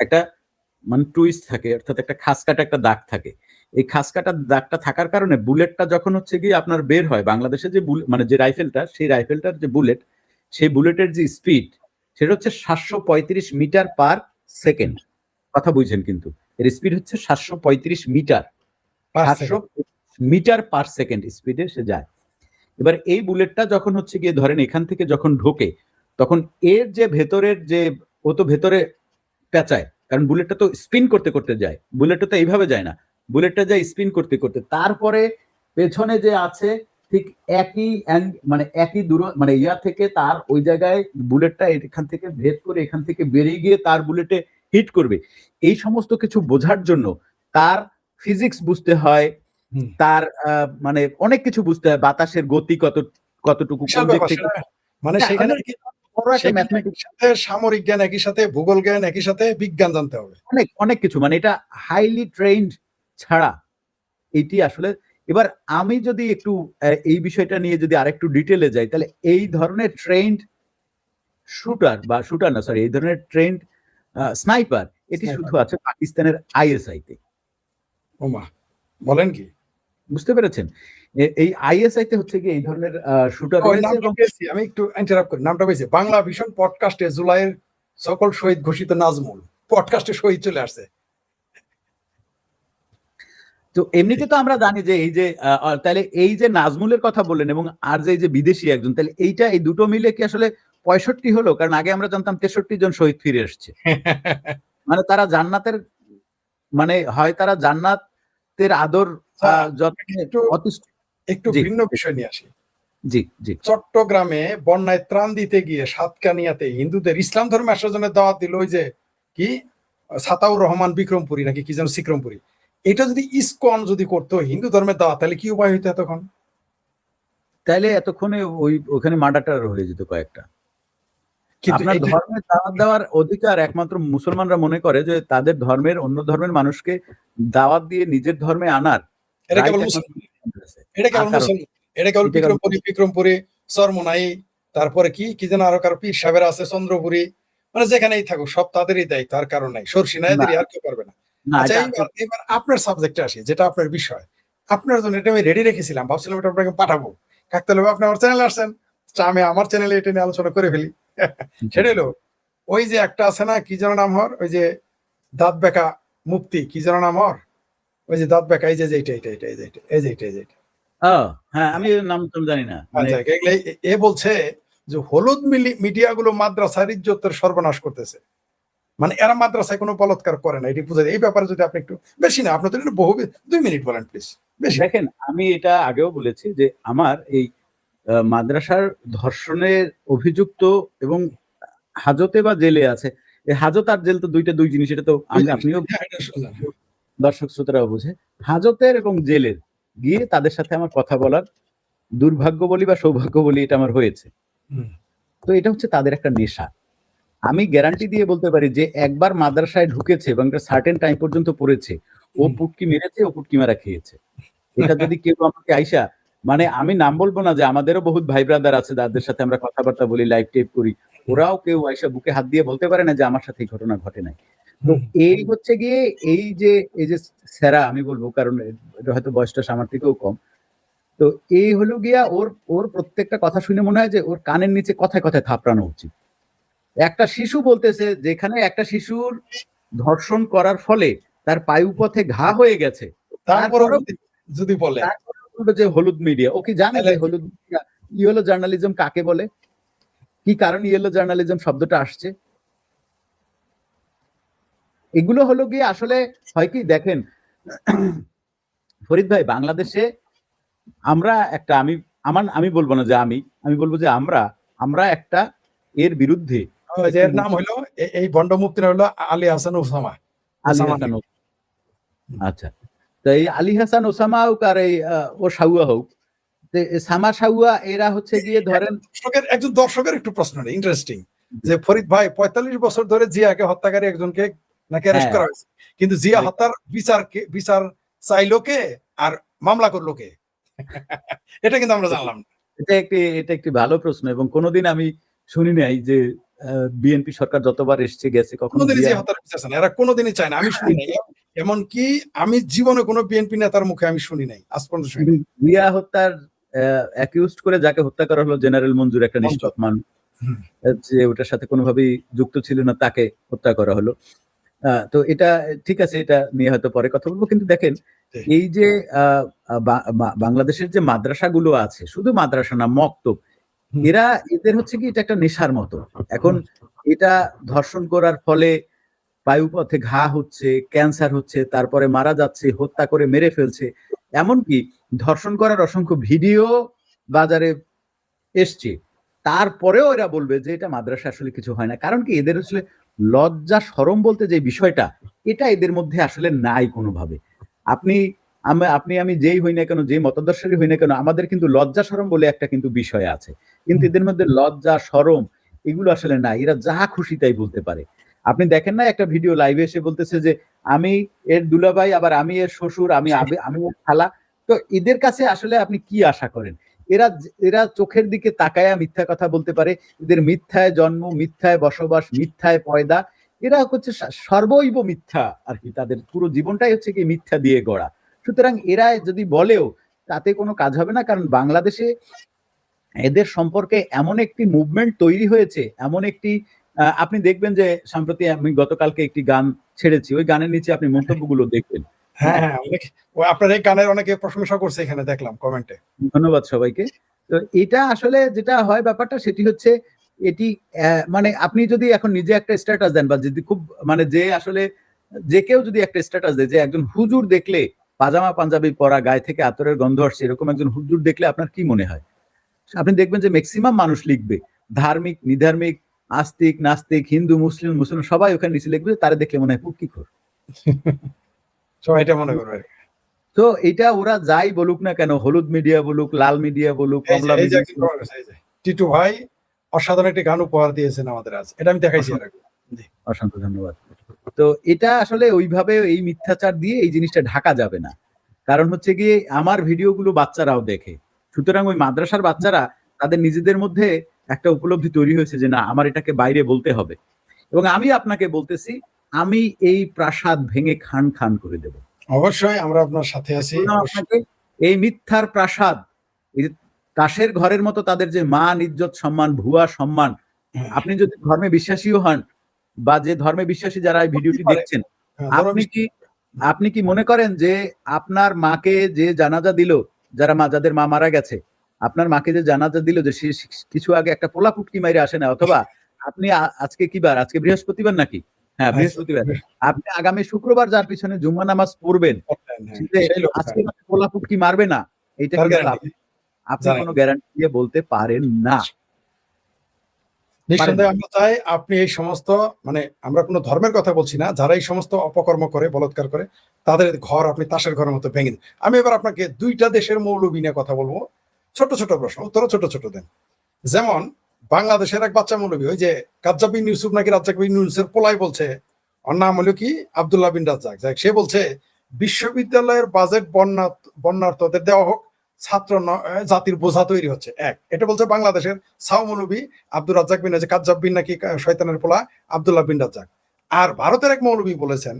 একটা মানে টুইস্ট থাকে, অর্থাৎ একটা খাসকাটা একটা দাগ থাকে। এই খাসকাটা দাগটা থাকার কারণে বুলেটটা যখন হচ্ছে গিয়ে আপনার বের হয়, বাংলাদেশে যে মানে যে রাইফেলটা, সেই রাইফেলটার যে বুলেট, সেই বুলেটের যে স্পিড সেটা হচ্ছে 735 মিটার পার সেকেন্ড। কথা বুঝছেন কিন্তু, এর স্পিড হচ্ছে 735 মিটার, 700 মিটার পার সেকেন্ড স্পিডে সে যায়। এবার এই বুলেটটা যখন হচ্ছে গিয়ে ধরেন এখান থেকে যখন ঢোকে, তখন এর যে ভেতরের যে, ও তো ভেতরে পেঁচায়, কারণ বুলেটটা তো স্পিন করতে করতে যায়, বুলেটটা তো এইভাবে যায় না, বুলেটটা যায় স্পিন করতে করতে, তারপরে পেছনে যে আছে ঠিক একই মানে একই দূর মানে ইয়া থেকে তার ওই জায়গায় বুলেটটা এখান থেকে ভেদ করে এখান থেকে বেরিয়ে গিয়ে তার বুলেটে হিট করবে। এই সমস্ত কিছু বোঝার জন্য তার ফিজিক্স বুঝতে হয়, তার মানে অনেক কিছু বুঝতে হয়, বাতাসের গতি কতটুকু কোন দিক থেকে, মানে সেখানে বড় একটা ম্যাথমেটিক্স, সাথে সামরিক জ্ঞান একই সাথে, ভূগোল জ্ঞান একই সাথে, বিজ্ঞান জানতে হবে, অনেক অনেক কিছু, মানে এটা হাইলি ট্রেন্ড ছাড়া এটি আসলে। এবার আমি যদি একটু এই বিষয়টা নিয়ে যদি আরেকটু ডিটেলে যাই, তাহলে এই ধরনের ট্রেন্ড শুটার না সরি, এই ধরনের ট্রেন্ড স্নাইপার এটি শুধু আছে পাকিস্তানের আইএসআই তে। ওমা, বলেন কি? বুঝতে পেরেছেন? এই আইএসআই তে হচ্ছে কি এই ধরনের শুটার রয়েছে। এবং আমি একটু ইন্টারাপ্ট করি, নামটা পেয়েছি বাংলা ভিশন পডকাস্টে জুলাইয়ের সকল শহীদ ঘোষিত নাজমুল পডকাস্টে শহীদ চলে আসছে। তো এমনিতে তো আমরা জানি যে এই যে তাহলে এই যে নাজমুলের কথা বললেন এবং আর যে এই যে বিদেশি একজন, তাহলে এইটা এই দুটো মিলে কি আসলে 65 হলো? কারণ আগে আমরা জানতাম 63 জন শহীদ ফিরে আসছে। মানে তারা জান্নাতের, মানে হয় তারা জান্নাতের আদর যত্নে একটু ভিন্ন বিষয় নিয়ে আসি। জি জি। চট্টগ্রামে বন্যায় ত্রাণ দিতে গিয়ে সাতকানিয়াতে হিন্দুদের ইসলাম ধর্মে আসার জন্য দাওয়াত দিল ওই যে কি সাতাউর রহমান বিক্রমপুরী নাকি কি যেন সিক্রমপুরী, এটা যদি ইসকন যদি করতো হিন্দু ধর্মের দাওয়াত, তাহলে কি উপায় হইতো এতক্ষণ? তাহলে এতক্ষণে ওখানে মার্ডারটা হয়ে যেত কয়েকটা। কিন্তু আপনার ধর্মের দাওয়াত দেওয়ার অধিকার একমাত্র মুসলমানরা মনে করে, যে তাদের ধর্মের অন্য ধর্মের মানুষকে দাওয়াত দিয়ে নিজের ধর্মে আনার, এটা কেবল বিক্রমপুরী চরমোনাই, তারপরে কি কি যেন আরো কারো পীর সাহেবের আছে চন্দ্রপুরী, মানে যেখানেই থাকুক সব তাদেরই দায়িত্ব, তার কারণ নাই, সরসিনাইদেরই আর কেউ পারবে না। আচ্ছা, এবার আপনার সাবজেক্টে আসি, যেটা আপনার বিষয়। আপনার জন্য এটা আমি রেডি রেখেছিলাম, ভাবছিলাম এটা আপনাকে পাঠাবো, কাকতালে আপনি আমার চ্যানেলে আসছেন, আমি আমার চ্যানেলে এটা নিয়ে আলোচনা করে ফেলি। সেটা হলো ওই যে একটা আছে না, কি যেন নাম হর, ওই যে দাঁত বেকা মুক্তি, কি যেন নাম হর, ওই যে দাঁত বেকা, এই যে এইটা এইটা এইটা এই যে এই যে এইটা এই যে এইটা। হ্যাঁ, আমি নাম তো জানি না। এ বলছে যে হলুদ মিডিয়াগুলো মাদ্রাসার ইজ্জতের সর্বনাশ করতেছে, মানে এরা মাদ্রাসায় কোনো বলৎকার করে না, এটি বুঝে। এই ব্যাপারে যদি আপনি একটু, বেশি না আপনাদের বহু 2 মিনিট বলেন প্লিজ। দেখেন, আমি এটা আগেও বলেছি যে আমার এই মাদ্রাসার ধর্ষণের অভিযুক্ত এবং হাজতে বা জেলে আছে, এই হাজত আর জেল তো দুই জিনিস, এটা তো আপনিও দর্শক শ্রোতারাও বুঝে। হাজতের এবং জেলের গিয়ে তাদের সাথে আমার কথা বলার দুর্ভাগ্য বলি বা সৌভাগ্য বলি, এটা আমার হয়েছে। তো এটা হচ্ছে তাদের একটা নেশা। আমি গ্যারান্টি দিয়ে বলতে পারি যে একবার মাদ্রাসায় ঢুকেছে এবং একটা সার্টেন টাইম পর্যন্ত পড়েছে, ও পুটকি মেরেছে, ও পুটকি মারা খেয়েছে। এটা যদি কেউ আমাকে আইসা, মানে আমি নাম বলবো না, যে আমাদেরও বহুত ভাই ব্রাদার আছে যাদের সাথে আমরা কথাবার্তা বলি, লাইভ টেপ করি, ওরাও কেউ আইসা বুকে হাত দিয়ে বলতে পারে না যে আমার সাথে এই ঘটনা ঘটে নাই। তো এই হচ্ছে গিয়ে এই যে সেরা আমি বলবো, কারণ হয়তো বয়সটা আমার থেকেও কম। তো এই হলো গিয়া ওর প্রত্যেকটা কথা শুনে মনে হয় যে ওর কানের নিচে কথায় কথায় থাপড়ানো উচিত। একটা শিশু বলতেছে, যেখানে একটা শিশুর ধর্ষণ করার ফলে তার পায়ুপথে ঘা হয়ে গেছে, তারপরে যদি বলে যে হলুদ মিডিয়া, ও কি জানে যে হলুদ মিডিয়া, ইয়েলো জার্নালিজম কাকে বলে, কি কারণ ইয়েলো জার্নালিজম শব্দটা আসছে? এগুলো হলো গিয়ে আসলে হয় কি, দেখেন ফরিদ ভাই, বাংলাদেশে আমরা একটা, আমি বলবো না যে আমি বলবো যে আমরা একটা এর বিরুদ্ধে, এর নাম হলো, এই ভণ্ড মুক্তির হলো আলী হাসান ওসামা। আচ্ছা, তো এই আলী হাসান ওসামা হোক আর এই ও সাউয়া হোক, সামা সাউয়া, এরা হচ্ছে গিয়ে ধরেন একজন দর্শকের একটু প্রশ্ন নেই, ইন্টারেস্টিং। যে ফরিদ ভাই ৪৫ বছর ধরে জিয়াকে হত্যাকারী একজনকে নাকি অ্যারেস্ট করা হয়েছে, কিন্তু জিয়া হত্যার বিচার চাইলো কে আর মামলা করলো কে? এটা কিন্তু আমরা জানলাম না। এটা একটি ভালো প্রশ্ন, এবং কোনোদিন আমি শুনি নাই যে বিএনপি সরকার যতবার এসছে গেছে কখনো কোনোদিনই জিয়া হত্যার বিচার চায় না, এরা কোনোদিনই চায় না, আমি শুনি নাই। এমনকি আমি জীবনে কোনো বিএনপি নেতার মুখে আমি শুনি নাই, আজ পর্যন্ত শুনি নাই। জিয়া হত্যার অ্যাকিউজড করে যাকে হত্যা করা হলো জেনারেল মঞ্জুর, একটা নিষ্পাপ মানুষ, যে ওটার সাথে কোনোভাবেই যুক্ত ছিল না, তাকে হত্যা করা হলো। তো এটা ঠিক আছে, এটা নিয়ে হয়তো পরে কথা বলবো। কিন্তু দেখেন, এই যে বাংলাদেশের যে মাদ্রাসাগুলো আছে, শুধু মাদ্রাসা না, মক্তব, এদের হচ্ছে কি এটা একটা নেশার মতো। এখন এটা ধর্ষণ করার ফলে বায়ুপথে ঘা হচ্ছে, ক্যান্সার হচ্ছে, তারপরে মারা যাচ্ছে, হত্যা করে মেরে ফেলছে। এমনকি ধর্ষণ করার অসংখ্য ভিডিও বাজারে এসছে, তারপরেও এরা বলবে যে এটা মাদ্রাসা আসলে কিছু হয় না। কারণ কি, এদের আসলে লজ্জা শরম বলতে যে বিষয়টা, এটা এদের মধ্যে আসলে নাই কোনোভাবে। আমি যেই হই না কেন, যে মতাদর্শেরই হই না কেন, আমাদের কিন্তু লজ্জা শরম বলে একটা কিন্তু বিষয় আছে, কিন্তু এদের মধ্যে লজ্জা শরম এগুলো আসলে নাই। এরা যা খুশি তাই বলতে পারে। আপনি দেখেন না, একটা ভিডিও লাইভে এসে বলতেছে যে আমি এর দুলাভাই, আবার আমি এর শ্বশুর, আমি ওর খালা। তো এদের কাছে আসলে আপনি কি আশা করেন? এরা চোখের দিকে তাকায়া মিথ্যা কথা বলতে পারে। এদের মিথ্যায় জন্ম, মিথ্যায় বসবাস, মিথ্যায় পয়দা। এরা হচ্ছে সর্বৈব মিথ্যা আর কি, তাদের পুরো জীবনটাই হচ্ছে কি মিথ্যা দিয়ে গড়া। সুতরাং এরা যদি বলেও তাতে কোনো কাজ হবে না, কারণ বাংলাদেশে এদের সম্পর্কে এমন একটি মুভমেন্ট তৈরি হয়েছে, এমন একটি আপনি দেখবেন যে সম্প্রতি আমি গতকালকে একটি গান ছেড়েছি, ওই গানের নিচে আপনি মন্তব্যগুলো দেখবেন। হ্যাঁ, আপনার এই গানের অনেকে প্রশংসা করছে, এখানে দেখলাম কমেন্টে। ধন্যবাদ সবাইকে। তো এটা আসলে যেটা হয় ব্যাপারটা সেটি হচ্ছে, এটি মানে আপনি যদি এখন নিজে একটা স্ট্যাটাস দেন, বা যদি খুব মানে যে কেউ যদি একটা স্ট্যাটাস দেয় যে একজন হুজুর দেখলে, পাজামা পাঞ্জাবি পরা, গায়ে থেকে আতরের গন্ধ আসছে, এরকম একজন হুজুর দেখলে আপনার কি মনে হয়? আপনি দেখবেন যে ম্যাক্সিমাম মানুষ লিখবে, ধার্মিক, নিধার্মিক, আস্তিক, নাস্তিক, হিন্দু, মুসলিম, মুসলমান সবাই ওখানে নিচে লিখবে, তারা দেখলে মনে হয় পুটকিখোর। সবাই এটা মনে করবে। তো এটা ওরা যাই বলুক না কেন, হলুদ মিডিয়া বলুক, লাল মিডিয়া বলুক, কমলা মিডিয়া, টিটু ভাই অসাধারণ একটি গান উপহার দিয়েছেন আমাদের আজ, এটা আমি দেখাইছি। অসংখ্য ধন্যবাদ। তো এটা আসলে ওইভাবে এই মিথ্যাচার দিয়ে এই জিনিসটা ঢাকা যাবে না। কারণ হচ্ছে গিয়ে আমার ভিডিওগুলো বাচ্চারাও দেখে, সুতরাং ওই মাদ্রাসার বাচ্চারা তাদের নিজেদের মধ্যে একটা উপলব্ধি তৈরি হয়েছে যে না, আমার এটাকে বাইরে বলতে হবে। এবং আমি আপনাকে বলতেছি, আমি এই প্রাসাদ ভেঙে খান খান করে দেব। অবশ্যই আমরা আপনার সাথে আছি। এই মিথ্যার প্রাসাদ, এই তাসের ঘরের মতো তাদের যে মান, ইজ্জত, সম্মান, ভুয়া সম্মান, আপনি যদি ধর্মে বিশ্বাসীও হন, বা যে ধর্মে বিশ্বাসী যারা এই ভিডিওটি দেখছেন, আপনি কি মনে করেন যে আপনার মাকে যে জানাজা দিল, যাদের মা মারা গেছে, আপনার মাকে যে জানাজা দিল, যে সে কিছু আগে একটা পোলা পুটকি মাইরে আসে না, অথবা আপনি আজকে কি বার, আজকে বৃহস্পতিবার নাকি? হ্যাঁ, বৃহস্পতিবার। আপনি আগামী শুক্রবার যার পিছনে জুম্মা নামাজ পড়বেন, আজকে পোলা পুটকি মারবে না, এইটা কিন্তু আপনি কোনো গ্যারান্টি দিয়ে বলতে পারেন না। নিঃসন্দেহে আমরা চাই আপনি এই সমস্ত, মানে আমরা কোনো ধর্মের কথা বলছি না, যারা এই সমস্ত অপকর্ম করে, বলৎকার করে, তাদের ঘর আপনি তাসের ঘরের মতো ভেঙে দিন। আমি এবার আপনাকে দুইটা দেশের মৌলবি নিয়ে কথা বলবো, ছোট ছোট প্রশ্ন, উত্তর ছোট ছোট দেন। যেমন বাংলাদেশের এক বাচ্চা মৌলবি, ওই যে কাজ্জাব বিন ইউসুফ নাকি রাজ্জাক বিন ইউসুফের পোলাই বলছে, ওর নাম হলো কি আব্দুল্লাহ বিন রাজ্জাক, সে বলছে বিশ্ববিদ্যালয়ের বাজেট বন্যার্থদের দেওয়া হোক, ছাত্র জাতির বোঝা তৈরি হচ্ছে। এটা বলছে বাংলাদেশের সাও মৌলবী আব্দুর রাজ্জাক বিন, কাজ্জাব বিন নাকি শয়তানের পোলা আব্দুল্লাহ বিন রাজ্জাক। আর ভারতের এক মৌলবী বলেছেন,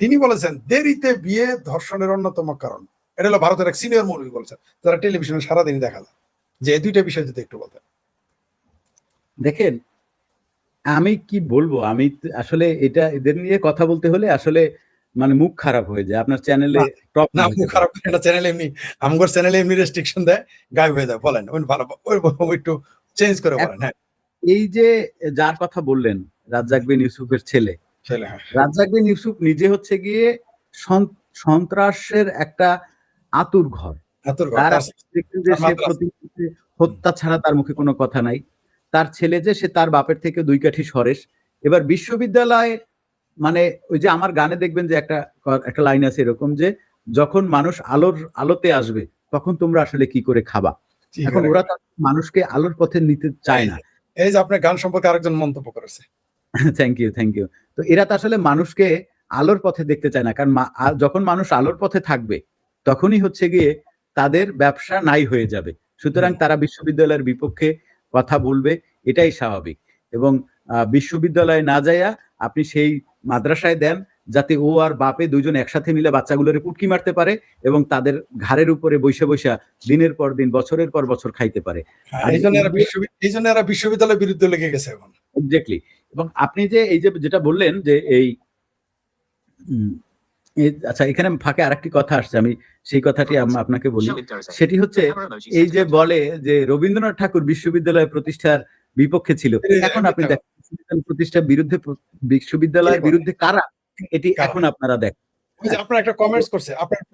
তিনি বলেছেন দেরিতে বিয়ে ধর্ষণের অন্যতম কারণ। এটা হলো ভারতের এক সিনিয়র মৌলবী বলেছেন, যারা টেলিভিশনে সারাদিন দেখা যায়। যে এই দুইটা বিষয় যদি একটু বলতেন। দেখেন, আমি কি বলবো, আমি আসলে এটা এদের নিয়ে কথা বলতে হলে আসলে মানে মুখ খারাপ হয়ে যায়। আপনার চ্যানেলে না, মুখ খারাপ করে না, চ্যানেলে এমনি আমার চ্যানেলে এমনি রেস্ট্রিকশন দেয়, গায়েব হয়ে যায়। বলেন, ভালো একটু চেঞ্জ করে বলেন। হ্যাঁ, এই যে যার কথা বললেন, রাজ্জাক বিন ইউসুফের ছেলে, রাজ্জাক বিন ইউসুফ নিজে হচ্ছে গিয়ে সন্ত্রাসের একটা আতুর ঘর। হত্যা ছাড়া তার মুখে কোনো কথা নাই। তার ছেলে যে সে তার বাপের থেকে 2 কাঠি সরেস। এবার বিশ্ববিদ্যালয়ে, মানে ওই যে আমার গানে দেখবেন যে একটা লাইন আছে এরকম, যে যখন মানুষ আলোতে আসবে তখন তোমরা আসলে কি করে খাবা। এখন ওরা মানুষকে আলোর পথে নিতে চায় না। এই যে আপনার গান সম্পর্কে আরেকজন মন্তব্য করেছে। Thank you. তো এরা তো আসলে মানুষকে আলোর পথে দেখতে চায় না, কারণ যখন মানুষ আলোর পথে থাকবে তখনই হচ্ছে গিয়ে তাদের ব্যবসা নাই হয়ে যাবে। সুতরাং তারা বিশ্ববিদ্যালয়ের বিপক্ষে কথা বলবে, এটাই স্বাভাবিক। এবং বিশ্ববিদ্যালয়ে না যাইয়া আপনি সেই মাদ্রাসায় দেন, যাতে ও আর বাপে দুইজন একসাথে মিলে বাচ্চাগুলোরে পুটকি মারতে পারে এবং তাদের ঘাড়ের উপরে বৈশা বৈশা দিনের পর দিন বছরের পর বছর খাইতে পারে। এই জন্য এরা বিশ্ববিদ্যালয়ের বিরুদ্ধে লেগে গেছে এখন। এক্স্যাক্টলি। এবং আপনি যে এই যে যেটা বললেন যে এই আচ্ছা, এখানে ফাঁকে আরেকটি কথা আসছে, আমি সেই কথাটি আপনাকে বলি। সেটি হচ্ছে এই যে বলে যে রবীন্দ্রনাথ ঠাকুর বিশ্ববিদ্যালয় প্রতিষ্ঠার বিপক্ষে ছিল, এখন আপনি দেখেন প্রতিষ্ঠার বিরুদ্ধে, বিশ্ববিদ্যালয়ের বিরুদ্ধে কারা, এটি এখন আপনারা দেখেন। আপনার একটা কমেন্টস করছে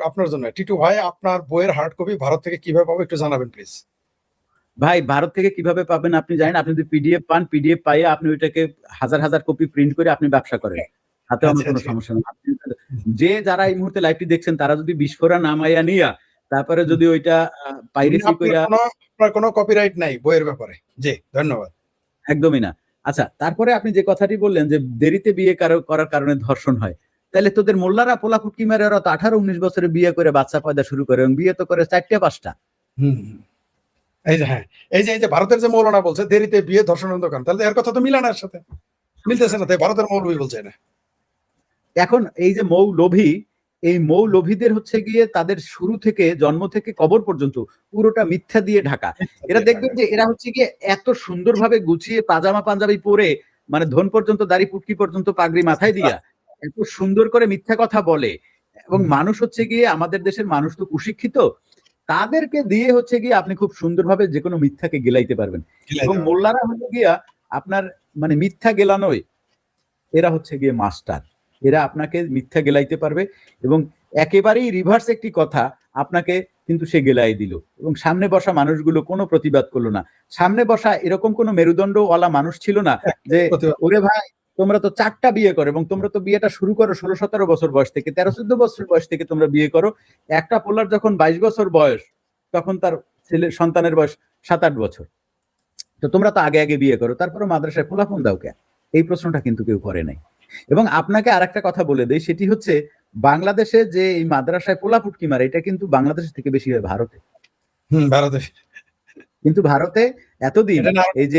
আপনার জন্য, টিটু ভাই আপনার বইয়ের হার্ড কপি ভারত থেকে কিভাবে পাবো একটু জানাবেন প্লিজ। ভাই, ভারত থেকে কিভাবে পাবেন আপনি জানেন? আপনি যদি পিডিএফ পান, পিডিএফ পাইয়ে আপনি ওইটাকে হাজার হাজার কপি প্রিন্ট করে আপনি ব্যবসা করেন, তাতে আমার কোনো সমস্যা নেই। যে যারা এই মুহূর্তে লাইভটি দেখছেন তারা যদি বিস্ফোরা নামাইয়া নিয়া তারপরে যদি ওইটা পাইরেসি কইরা, আপনার কোনো কপিরাইট নাই বইয়ের ব্যাপারে। জি, ধন্যবাদ। একদমই না। আচ্ছা, তারপরে আপনি যে কথাটি বললেন যে দেরিতে বিয়ে করার কারণে ধর্ষণ হয়, তাহলে তোদের মোল্লারা পোলা পুটকি মারে ওরা তো 18-19 বছরে বিয়ে করে বাচ্চা পয়দা শুরু করে, এবং বিয়ে তো করে 4টা-5টা। এই যে হ্যাঁ, এই যে ভারতের যে মৌলানা বলছে দেরিতে বিয়ে ধর্ষণের দোকান, তাহলে এর কথা তো মিলানার সাথে মিলতেছে না, তাই ভারতের মৌলবী বলছে না। এখন এই যে মৌলভী, এই মৌলভীদের হচ্ছে গিয়ে তাদের শুরু থেকে জন্ম থেকে কবর পর্যন্ত পুরোটা মিথ্যা দিয়ে ঢাকা। এরা দেখবেন যে এরা হচ্ছে গিয়ে এত সুন্দরভাবে গুছিয়ে পাজামা পাঞ্জাবি পরে, মানে ধন পর্যন্ত দাড়ি পুটকি পর্যন্ত পাগড়ি মাথায় দিয়া এত সুন্দর করে মিথ্যা কথা বলে, এবং মানুষ হচ্ছে গিয়ে আমাদের দেশের মানুষ তো কুশিক্ষিত, তাদেরকে দিয়ে হচ্ছে গিয়ে আপনি খুব সুন্দরভাবে যে কোনো মিথ্যাকে গেলাইতে পারবেন। এবং মোল্লারা হচ্ছে গিয়া আপনার মানে মিথ্যা গেলানোয় এরা হচ্ছে গিয়ে মাস্টার, এরা আপনাকে মিথ্যা গেলাইতে পারবে। এবং একেবারেই রিভার্স একটি কথা আপনাকে কিন্তু সে গেলাই দিল, এবং সামনে বসা মানুষগুলো কোনো প্রতিবাদ করলো না। সামনে বসা এরকম কোনো মেরুদণ্ডওয়ালা মানুষ ছিল না যে ওরে ভাই তোমরা তো 4টা বিয়ে করো, এবং তোমরা তো বিয়েটা শুরু করো 16-17 বছর বয়স থেকে, 13-14 বছর বয়স থেকে তোমরা বিয়ে করো। একটা পোলার যখন 22 বছর বয়স, তখন তার সন্তানের বয়স 7-8 বছর, তো তোমরা তো আগে আগে বিয়ে করো, তারপরে মাদ্রাসায় পোলাপন দাও কেন? এই প্রশ্নটা কিন্তু কেউ করে নাই। এবং আপনাকে আরেকটা কথা বলে দেই, সেটি হচ্ছে বাংলাদেশে যে এই মাদ্রাসায় পোলা পুটকি মারে, এটা কিন্তু বাংলাদেশ থেকে বেশি হয় ভারতে। ভারতে কিন্তু ভারতে এতদিন এই যে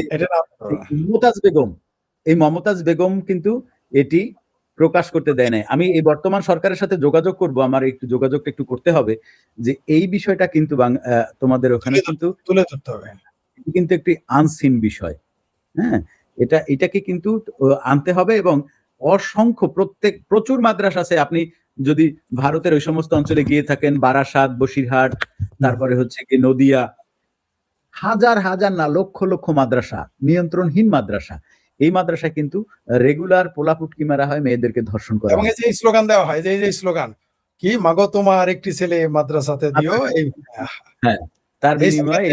মমতাজ বেগম কিন্তু এটি প্রকাশ করতে দেয় নাই। আমি এই বর্তমান সরকারের সাথে যোগাযোগ করব, আমার একটু যোগাযোগটা একটু করতে হবে যে এই বিষয়টা কিন্তু তোমাদের ওখানে কিন্তু তুলে ধরতে হবে, কিন্তু একটি আনসিন বিষয়। হ্যাঁ, এটাকে কিন্তু আনতে হবে। এবং অসংখ্য প্রচুর মাদ্রাসা আছে, আপনি যদি ভারতের ওই সমস্ত অঞ্চলে গিয়ে থাকেন, বারাসাত, বসিরহাট, তারপরে হচ্ছে কি নদিয়া, হাজার হাজার না লক্ষ লক্ষ মাদ্রাসা, নিয়ন্ত্রণহীন মাদ্রাসা। এই মাদ্রাসায় কিন্তু রেগুলার পোলা পুটকি মারা হয়, মেয়েদেরকে ধর্ষণ করা হয়। এবং এই যে স্লোগান দেওয়া হয়, যে স্লোগান কি মাগো তোমার একটি ছেলে মাদ্রাসাতে দিও, এই হ্যাঁ, তার বিনিময়ে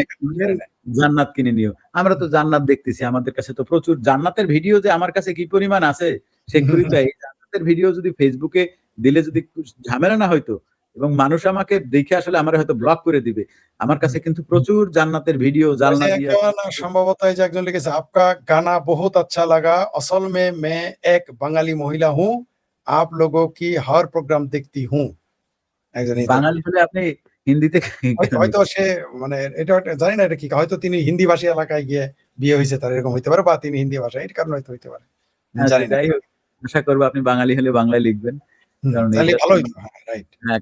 জান্নাত কিনে নিও। আমরা তো জান্নাত দেখতেছি, আমাদের কাছে তো প্রচুর জান্নাতের ভিডিও যে আমার কাছে কি পরিমাণ আছে সেগুলি তো, এই জান্নাতের ভিডিও যদি ফেসবুকে দিলে যদি ঝামেলা না হয়তো, এবং মানুষ আমাকে দেখে আসলে আমার হয়তো ব্লক করে দিবে, আমার কাছে কিন্তু প্রচুর জান্নাতের ভিডিও সম্ভবত এই যে একজন লিখেছে, আপকা গানা বহুত আচ্ছা লাগা, অসল মে এক বাঙালি মহিলা হুঁ, আপ লোগো কি হর প্রোগ্রাম দেখতি হুঁ। একজন বাঙালি হলে আপনি হিন্দিতে, হয়তো সে মানে এটা জানি না এটা কি, হয়তো তিনি হিন্দি ভাষী এলাকায় গিয়ে বিয়ে হয়েছে তার, এরকম হইতে পারে, বা তিনি হিন্দি ভাষা, এর কারণে হয়তো হইতে পারে, জানি না। আশা করবো আপনি বাঙালি হলে বাংলায় লিখবেন,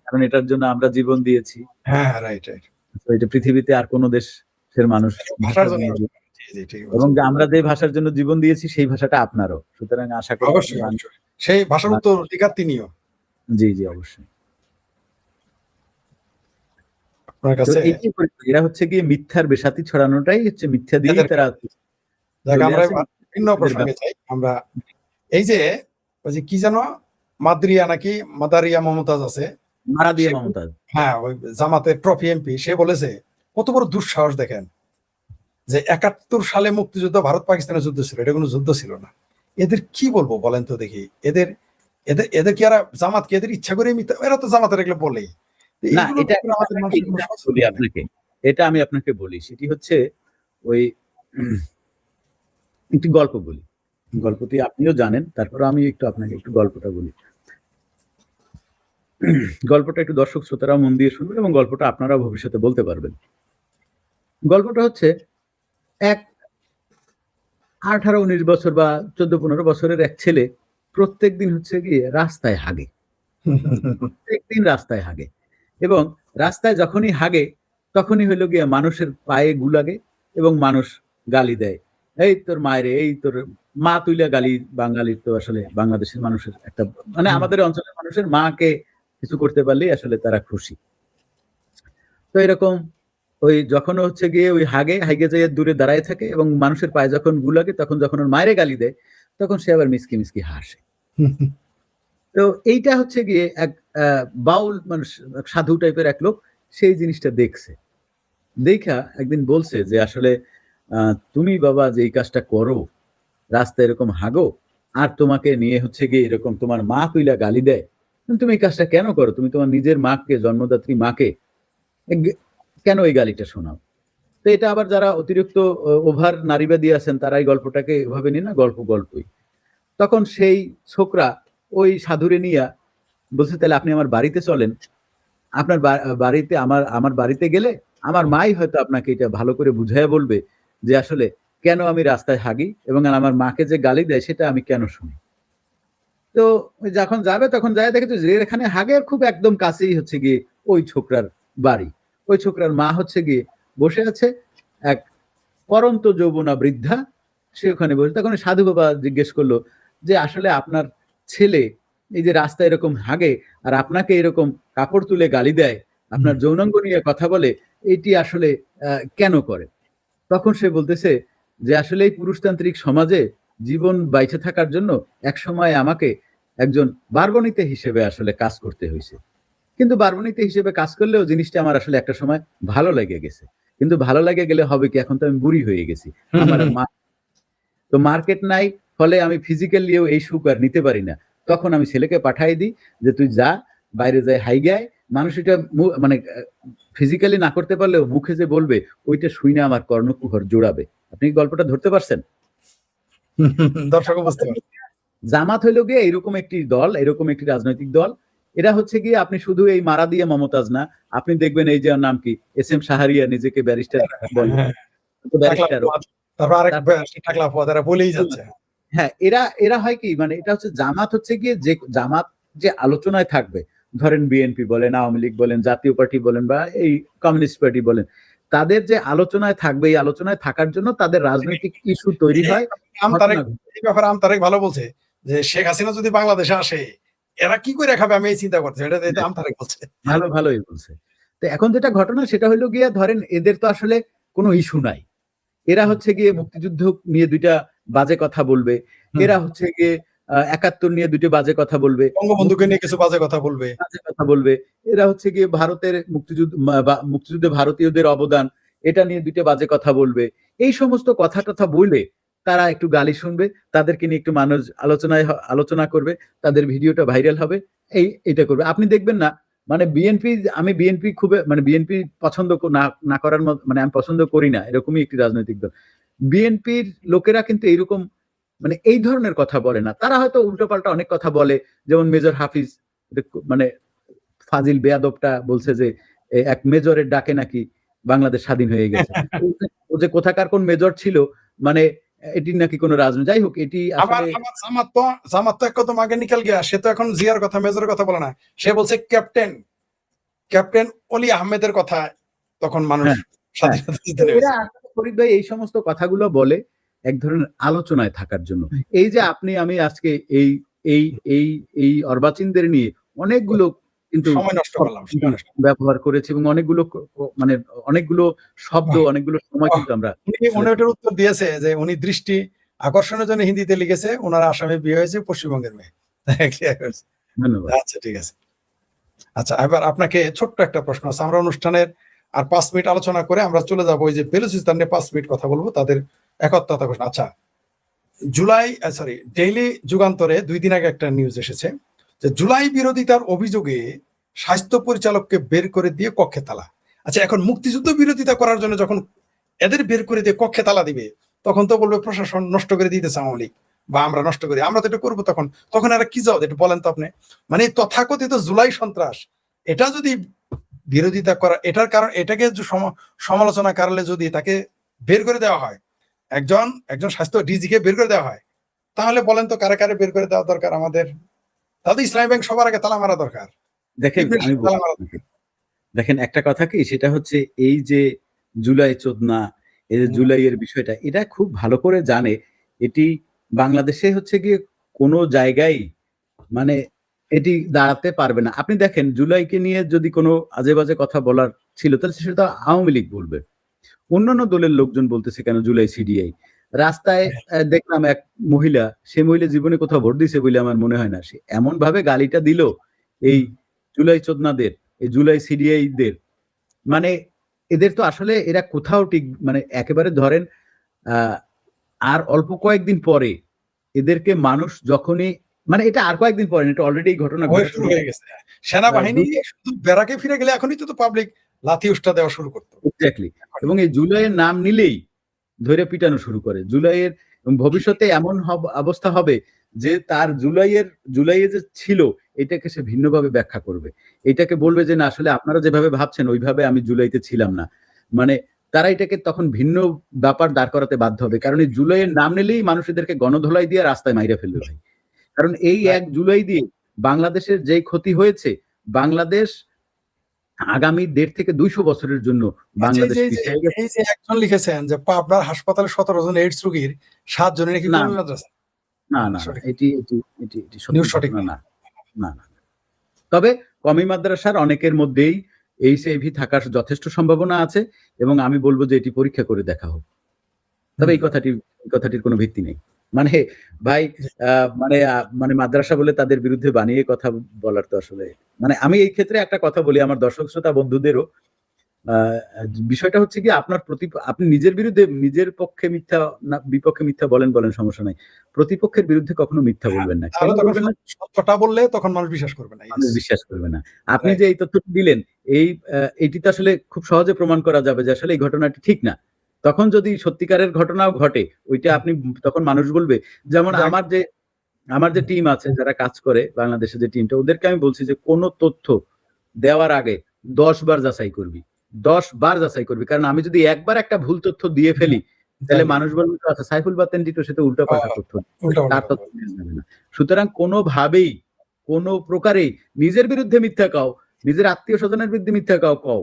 কারণ এটার জন্য আমরা জীবন দিয়েছি। হ্যাঁ, রাইট। এটা পৃথিবীতে আর কোন দেশের মানুষ ভাষার জন্য, এবং আমরা যে ভাষার জন্য জীবন দিয়েছি সেই ভাষাটা আপনারও, সুতরাং আশা করি সেই ভাষার উত্তরাধিকার তিনিও। জি, অবশ্যই। এরা হচ্ছে গিয়ে মিথ্যার বেসাতি ছড়ানোটাই হচ্ছে, মিথ্যা দিয়ে তারা। আমরা ভিন্ন প্রসঙ্গে চাই, আমরা এই যে ওই যে কি জানো মাদরিয়া নাকি মাদারিয়া মমতাজ আছে, মারাদিয়া মমতাজ, হ্যাঁ, ওই জামাতের ট্রফি এমপি, সে বলেছে কত বড় দুঃসাহস দেখেন, যে 71 সালে মুক্তিযুদ্ধ ভারত পাকিস্তানের যুদ্ধ ছিল, এটা কোনো যুদ্ধ ছিল না। এদের কি বলবো বলেন তো দেখি, এদের কি এরা জামাত কি এদের ইচ্ছা করে মিথ্যা, এরা তো জামাতের এগুলো বলেই। এটা আমি আপনাকে বলি, সেটি হচ্ছে ওই একটি গল্প বলি, গল্পটি আপনিও জানেন, তারপর আমি একটু আপনাকে একটু গল্পটা বলি। গল্পটা একটু দর্শক শ্রোতারা মন দিয়ে শুনবেন এবং গল্পটা আপনারা ভবিষ্যতে বলতে পারবেন। গল্পটা হচ্ছে এক 18-19 বছর বা 14-15 বছরের এক ছেলে প্রত্যেকদিন হচ্ছে গিয়ে রাস্তায় হাগে। প্রত্যেকদিন রাস্তায় হাগে এবং রাস্তায় যখনই হাগে তখনই হইলো গিয়ে মানুষের পায়ে গু লাগে এবং মানুষ গালি দেয়। এই তোর মায়েরে, এই তোর মা তুইলা গালি, বাঙালির তো আসলে বাংলাদেশের মানুষের একটা মানে আমাদের অঞ্চলের মানুষের মাকে কিছু করতে পারলেই আসলে তারা খুশি। তো এরকম ওই যখন হচ্ছে গিয়ে ওই হাইগে যেয়ে দূরে দাঁড়ায় থাকে এবং মানুষের পায়ে যখন গু লাগে তখন যখন ওর মায়েরে গালি দেয় তখন সে আবার মিসকি মিসকি হাসে। তো এইটা হচ্ছে গিয়ে এক বাউল মানুষ, সাধু টাইপের এক লোক সেই জিনিসটা দেখছে। দেখা একদিন বলছে যে আসলে তুমি বাবা যে এই কাজটা করো, রাস্তায় এরকম হাগো আর তোমাকে নিয়ে হচ্ছে গিয়ে এরকম তোমার মা তুইলা গালি দেয়, তুমি এই কাজটা কেন করো? তুমি তোমার নিজের মাকে, জন্মদাত্রী মাকে কেন এই গালিটা শোনাও? তো এটা আবার যারা অতিরিক্ত ওভার নারীবাদী আছেন তারা এই গল্পটাকে এভাবে নিয়ে না, গল্পই। তখন সেই ছোকরা ওই সাধুরে নিয়া বলছে তাহলে আপনি আমার বাড়িতে চলেন, আপনার বাড়িতে আমার বাড়িতে গেলে আমার মাই হয়তো আপনাকে এটা ভালো করে বুঝাইয়া বলবে যে আসলে কেন আমি রাস্তায় হাগি এবং আমার মাকে যে গালি দেয় সেটা আমি কেন শুনি। তো যখন যাবে তখন যায় দেখে যে এখানে হাগের খুব একদম কাছেই হচ্ছে গিয়ে ওই ছোকরার বাড়ি। ওই ছোকরার মা হচ্ছে গিয়ে বসে আছে, এক পরন্ত যৌবনা বৃদ্ধা, সে ওখানে বসে। তখন সাধু বাবা জিজ্ঞেস করলো যে আসলে আপনার ছেলে এই যে রাস্তায় এরকম হাগে আর আপনাকে এরকম কাপড় তুলে গালি দেয়, আপনার যৌনাঙ্গ নিয়ে কথা বলে, এটি আসলে কেন করে? তখন সে বলতেছে যে আসলে এই পুরুষতান্ত্রিক সমাজে জীবন বাইচে থাকার জন্য একসময় আমাকে একজন বারবনিতে হিসেবে আসলে কাজ করতে হয়েছে। কিন্তু বারবনিতে হিসেবে কাজ করলেও জিনিসটা আমার আসলে একটা সময় ভালো লেগে গেছে। কিন্তু ভালো লেগে গেলে হবে কি, এখন তো আমি বুড়ি হয়ে গেছি। আমার আর তো মার্কেট নাই, ফলে আমি ফিজিক্যালিও এই সুখ আর নিতে পারি না। তখন আমি ছেলেকে পাঠাই দিই যে তুই যা, বাইরে যায় হাইগায়, মানুষ এটা মানে ফিজিক্যালি না করতে পারলেও মুখে যে বলবে ওইটা শুইনা আমার কর্ণকুহর জোড়াবে। আপনি কি গল্পটা ধরতে পারছেন? দর্শক বুঝতে পারছে। জামাত হইল গিয়ে এরকম একটি দল, এরকম একটি রাজনৈতিক দল। এরা হচ্ছে গিয়ে আপনি শুধু এই মারা দিয়ে মমতাজ না, আপনি দেখবেন এই যে নাম কি এস এম শাহরিয়া নিজেকে ব্যারিস্টার বলে, ব্যারিস্টার তারপর আরেক টাকলা ফুয়া তারা বলেই যাচ্ছে। হ্যাঁ, এরা হয় কি মানে এটা হচ্ছে জামাত হচ্ছে গিয়ে যে জামাত যে আলোচনায় থাকবে, ধরেন বিএনপি বলেন, আওয়ামী লীগ বলেন, জাতীয় পার্টি বলেন বা এই কমিউনিস্ট পার্টি বলেন, তাদের যে আলোচনায় থাকবে, এই আলোচনায় থাকার জন্য তাদের রাজনৈতিক ইস্যু তৈরি হয়। এই ব্যাপারে আমতারেক ভালো বলছে যে শেখ হাসিনা যদি বাংলাদেশে আসে এরা কি করে খাবে, আমি এই চিন্তা করছি। এটা আমতারেক বলছে। ভালোই বলছে। তো এখন যেটা ঘটনা সেটা হলো গিয়ে ধরেন এদের তো আসলে কোনো ইস্যু নাই। এরা হচ্ছে গিয়ে মুক্তিযুদ্ধ নিয়ে দুইটা বাজে কথা বলবে, এরা হচ্ছে গিয়ে ৭১ নিয়ে দুটো বাজে কথা বলবে, বঙ্গবন্ধুকে নিয়ে কিছু বাজে কথা বলবে, এরা হচ্ছে গিয়ে ভারতের মুক্তিযুদ্ধে ভারতীয়দের অবদান এটা নিয়ে দুটো বাজে কথা বলবে। এই সমস্ত কথা টথা বললে তারা একটু গালি শুনবে, তাদেরকে নিয়ে একটু মানুষ আলোচনা করবে, তাদের ভিডিওটা ভাইরাল হবে, এইটা করবে। আপনি দেখবেন না মানে আমি বিএনপি খুব মানে বিএনপি পছন্দ না করার মানে আমি পছন্দ করি না, এরকমই একটি রাজনৈতিক দল। বিএনপির লোকেরা কিন্তু এইরকম মানে এই ধরনের কথা বলে না, তারা হয়তো উল্টোপাল্টা অনেক কথা বলে। যেমন মেজর হাফিজ মানে ফাজিল বেয়াদবটা বলছে যে এক মেজরের ডাকে নাকি বাংলাদেশ স্বাধীন হয়ে গেছে। ও যে কোথাকার কোন মেজর ছিল মানে এটি নাকি কোনো রাজনীতি, যাই হোক এটি আসলে জামাত তো এক কদম আগে নিকাল গিয়া, সে তো এখন জিয়ার কথা মেজরের কথা বলে না, সে বলছে ক্যাপ্টেন অলি আহমেদের কথা। তখন মানুষ ফরিদ ভাই এই সমস্ত কথাগুলো বলে এক ধরনের আলোচনায় থাকার জন্য। এই যে আমি আজকে এই এই এই এই অর্বাচীনদের নিয়ে অনেকগুলো কিন্তু সময় নষ্ট করলাম, ব্যবহার করেছি এবং অনেকগুলো শব্দ, অনেকগুলো সময় কিন্তু আমরা উনি ওটার উত্তর দিয়েছে যে উনি দৃষ্টি আকর্ষণের জন্য হিন্দিতে লিখেছে, ওনার আসামে বিয়ে হয়েছে পশ্চিমবঙ্গের মেয়ে। ধন্যবাদ। আচ্ছা ঠিক আছে। আচ্ছা এবার আপনাকে ছোট্ট একটা প্রশ্ন আছে। আমরা অনুষ্ঠানের আর 5 মিনিট আলোচনা করে আমরা চলে যাবো ওই যে বেলুচিস্তান নিয়ে 5 মিনিট কথা বলবো, তাদের একত্রতা ঘোষণা। আচ্ছা ডেইলি যুগান্তরে 2 দিন আগে একটা নিউজ এসেছে যে জুলাই বিরোধিতার অভিযোগে স্বাস্থ্য পরিচালককে বের করে দিয়ে কক্ষে তালা। আচ্ছা এখন মুক্তিযুদ্ধ বিরোধিতা করার জন্য যখন এদের বের করে দিয়ে কক্ষে তালা দিবে, তখন তো বলবে প্রশাসন নষ্ট করে দিতেছে আওয়ামী লীগ, বা আমরা নষ্ট করি, আমরা তো এটা করবো। তখন এরা কি যাও, এটা বলেন তো আপনি। মানে তথাকথিত জুলাই সন্ত্রাস, এটা যদি বিরোধিতা করা, এটার কারণ, এটাকে সমালোচনা করলে যদি তাকে বের করে দেওয়া হয়, একজন স্বাস্থ্য ডিজিকে বের করে দেওয়া হয়, তাহলে বলেন তো কারে কারে বের করে দেওয়া দরকার আমাদের? তাদের ইসলামী ব্যাংক সবার আগে তালা মারা দরকার। দেখেন আমি তালা মারা দেখেন একটা কথা কি, সেটা হচ্ছে এই যে জুলাই চোদনা, এই যে জুলাইয়ের বিষয়টা, এটা খুব ভালো করে জানে। এটি বাংলাদেশে হচ্ছে গিয়ে কোনো জায়গায় মানে এটি দাঁড়াতে পারবে না। আপনি দেখেন জুলাইকে নিয়ে যদি কোনো আজে বাজে কথা বলার ছিল, তাহলে সেটা আওয়ামী লীগ বলবে। অন্যান্য দলের লোকজন বলতেছে কেন জুলাই সিডিআই। রাস্তায় দেখলাম এক মহিলা, সে মহিলা জীবনে কোথাও ভোট দিছে বলে আমার মনে হয় না। সে এমন ভাবে গালিটা দিল এই জুলাই চোদনাদের, এই জুলাই সিডিআইদের, মানে এদের তো আসলে এরা কোথাও ঠিক, মানে একেবারে ধরেন আর অল্প কয়েকদিন পরে এদেরকে মানুষ যখনই, মানে এটা আর কয়েকদিন পরে, এটা অলরেডি ঘটনা শুরু হয়ে গেছে। সেনাবাহিনী শুধু বেড়াকে ফিরে গেলে এখনই তো পাবলিক লাথি উষ্টা দেওয়া শুরু করতো। এক্স্যাক্টলি। এবং এই জুলাইয়ের নাম নিলেই ধরে পিটানো শুরু করে। জুলাইয়ের ভবিষ্যতে এমন অবস্থা হবে যে তার জুলাইয়ে যে ছিল এটাকে সে ভিন্নভাবে ব্যাখ্যা করবে। এটাকে বলবে যে না আসলে আপনারা যেভাবে ভাবছেন ওইভাবে আমি জুলাইতে ছিলাম না। মানে তারা এটাকে তখন ভিন্ন ব্যাপার দাঁড় করাতে বাধ্য হবে। কারণ এই জুলাইয়ের নাম নিলেই মানুষ এদেরকে গণধোলাই দিয়ে রাস্তায় মাইরা ফেলবে ভাই। কারণ এই 1 জুলাই দিয়ে বাংলাদেশের যেই ক্ষতি হয়েছে, বাংলাদেশ আগামী 1.5 থেকে 200 বছরের জন্য বাংলাদেশ পিছিয়ে গেছে। এই যে একজন লিখেছেন যে পাবনার হাসপাতালে 17 জন এইডস রোগীর 7 জনের নাকি কমি মাদ্রাসা। না, এটি সঠিক না। না। তবে কমি মাদ্রাসার অনেকের মধ্যেই এইচআইভি থাকার যথেষ্ট সম্ভাবনা আছে এবং আমি বলবো যে এটি পরীক্ষা করে দেখা হোক। তবে এই কথাটির কোনো ভিত্তি নেই। মানে ভাই মানে মাদ্রাসা বলে তাদের বিরুদ্ধে বানিয়ে কথা বলার তো আসলে, মানে আমি এই ক্ষেত্রে একটা কথা বলি আমার দর্শক শ্রোতা বন্ধুদেরও, বিষয়টা হচ্ছে কি আপনি নিজের বিরুদ্ধে, নিজের পক্ষে মিথ্যা না বিপক্ষে মিথ্যা বলেন সমস্যা নাই। প্রতিপক্ষের বিরুদ্ধে কখনো মিথ্যা বলবেন না। কেন বলবেন না? সত্যটা বললে তখন মানুষ বিশ্বাস করবে না। মানুষ বিশ্বাস করবে না। আপনি যে এই তথ্যটি দিলেন, এটি তো আসলে খুব সহজে প্রমাণ করা যাবে যে আসলে এই ঘটনাটি ঠিক না। তখন যদি সত্যিকারের ঘটনাও ঘটে, ওইটা আপনি তখন মানুষ বলবে। যেমন আমার যে টিম আছে যারা কাজ করে বাংলাদেশে, যে টিমটা, ওদেরকে আমি বলছি যে কোন তথ্য দেওয়ার আগে 10 বার যাচাই করবি। 10 বার যাচাই করবি। কারণ আমি যদি একবার একটা ভুল তথ্য দিয়ে ফেলি, তাহলে মানুষ বলবে আচ্ছা সাইফুল বাতেন টিটো সে তো উল্টাপাল্টা তথ্য, তার তথ্য নেওয়া না। সুতরাং কোনোভাবেই কোনো প্রকারেই নিজের বিরুদ্ধে মিথ্যা কও, নিজের আত্মীয় স্বজনের বিরুদ্ধে মিথ্যা কও,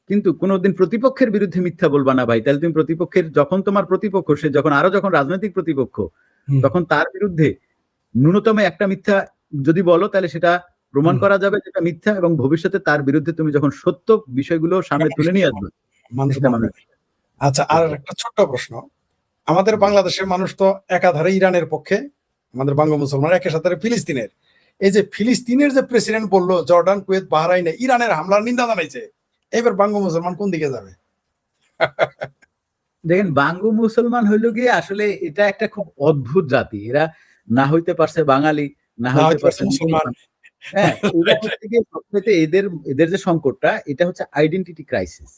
কিন্তু কোনোদিন প্রতিপক্ষের বিরুদ্ধে মিথ্যা বলবা না ভাই। তাহলে তুমি প্রতিপক্ষের, যখন তোমার প্রতিপক্ষ সে যখন রাজনৈতিক প্রতিপক্ষ, তখন তার বিরুদ্ধে ন্যূনতম একটা মিথ্যা যদি বলো তাহলে সেটা প্রমাণ করা যাবে যেটা মিথ্যা, এবং ভবিষ্যতে তার বিরুদ্ধে তুমি যখন সত্য বিষয়গুলো সামনে তুলে নিয়ে আসবে। আচ্ছা, আর একটা ছোট্ট প্রশ্ন। আমাদের বাংলাদেশের মানুষ তো একাধারে ইরানের পক্ষে, আমাদের বাংলা মুসলমান একের সাথে ফিলিস্তিনের। এই যে ফিলিস্তিনের যে প্রেসিডেন্ট বললো জর্ডান, কুয়েত, বাহরাইনে ইরানের হামলার নিন্দা জানাইছে, এবার বাংলা মুসলমান কোন দিকে যাবে? দেখেন বাঙ্গু মুসলমান হইল গিয়ে আসলে এটা একটা খুব অদ্ভুত জাতি। এরা না হইতে পারছে বাঙালি, না হইতে পারছে মুসলমান। হ্যাঁ, এরা হচ্ছে গিয়ে সবচেয়ে এদের যে সংকটটা, এটা হচ্ছে আইডেন্টিটি ক্রাইসিস।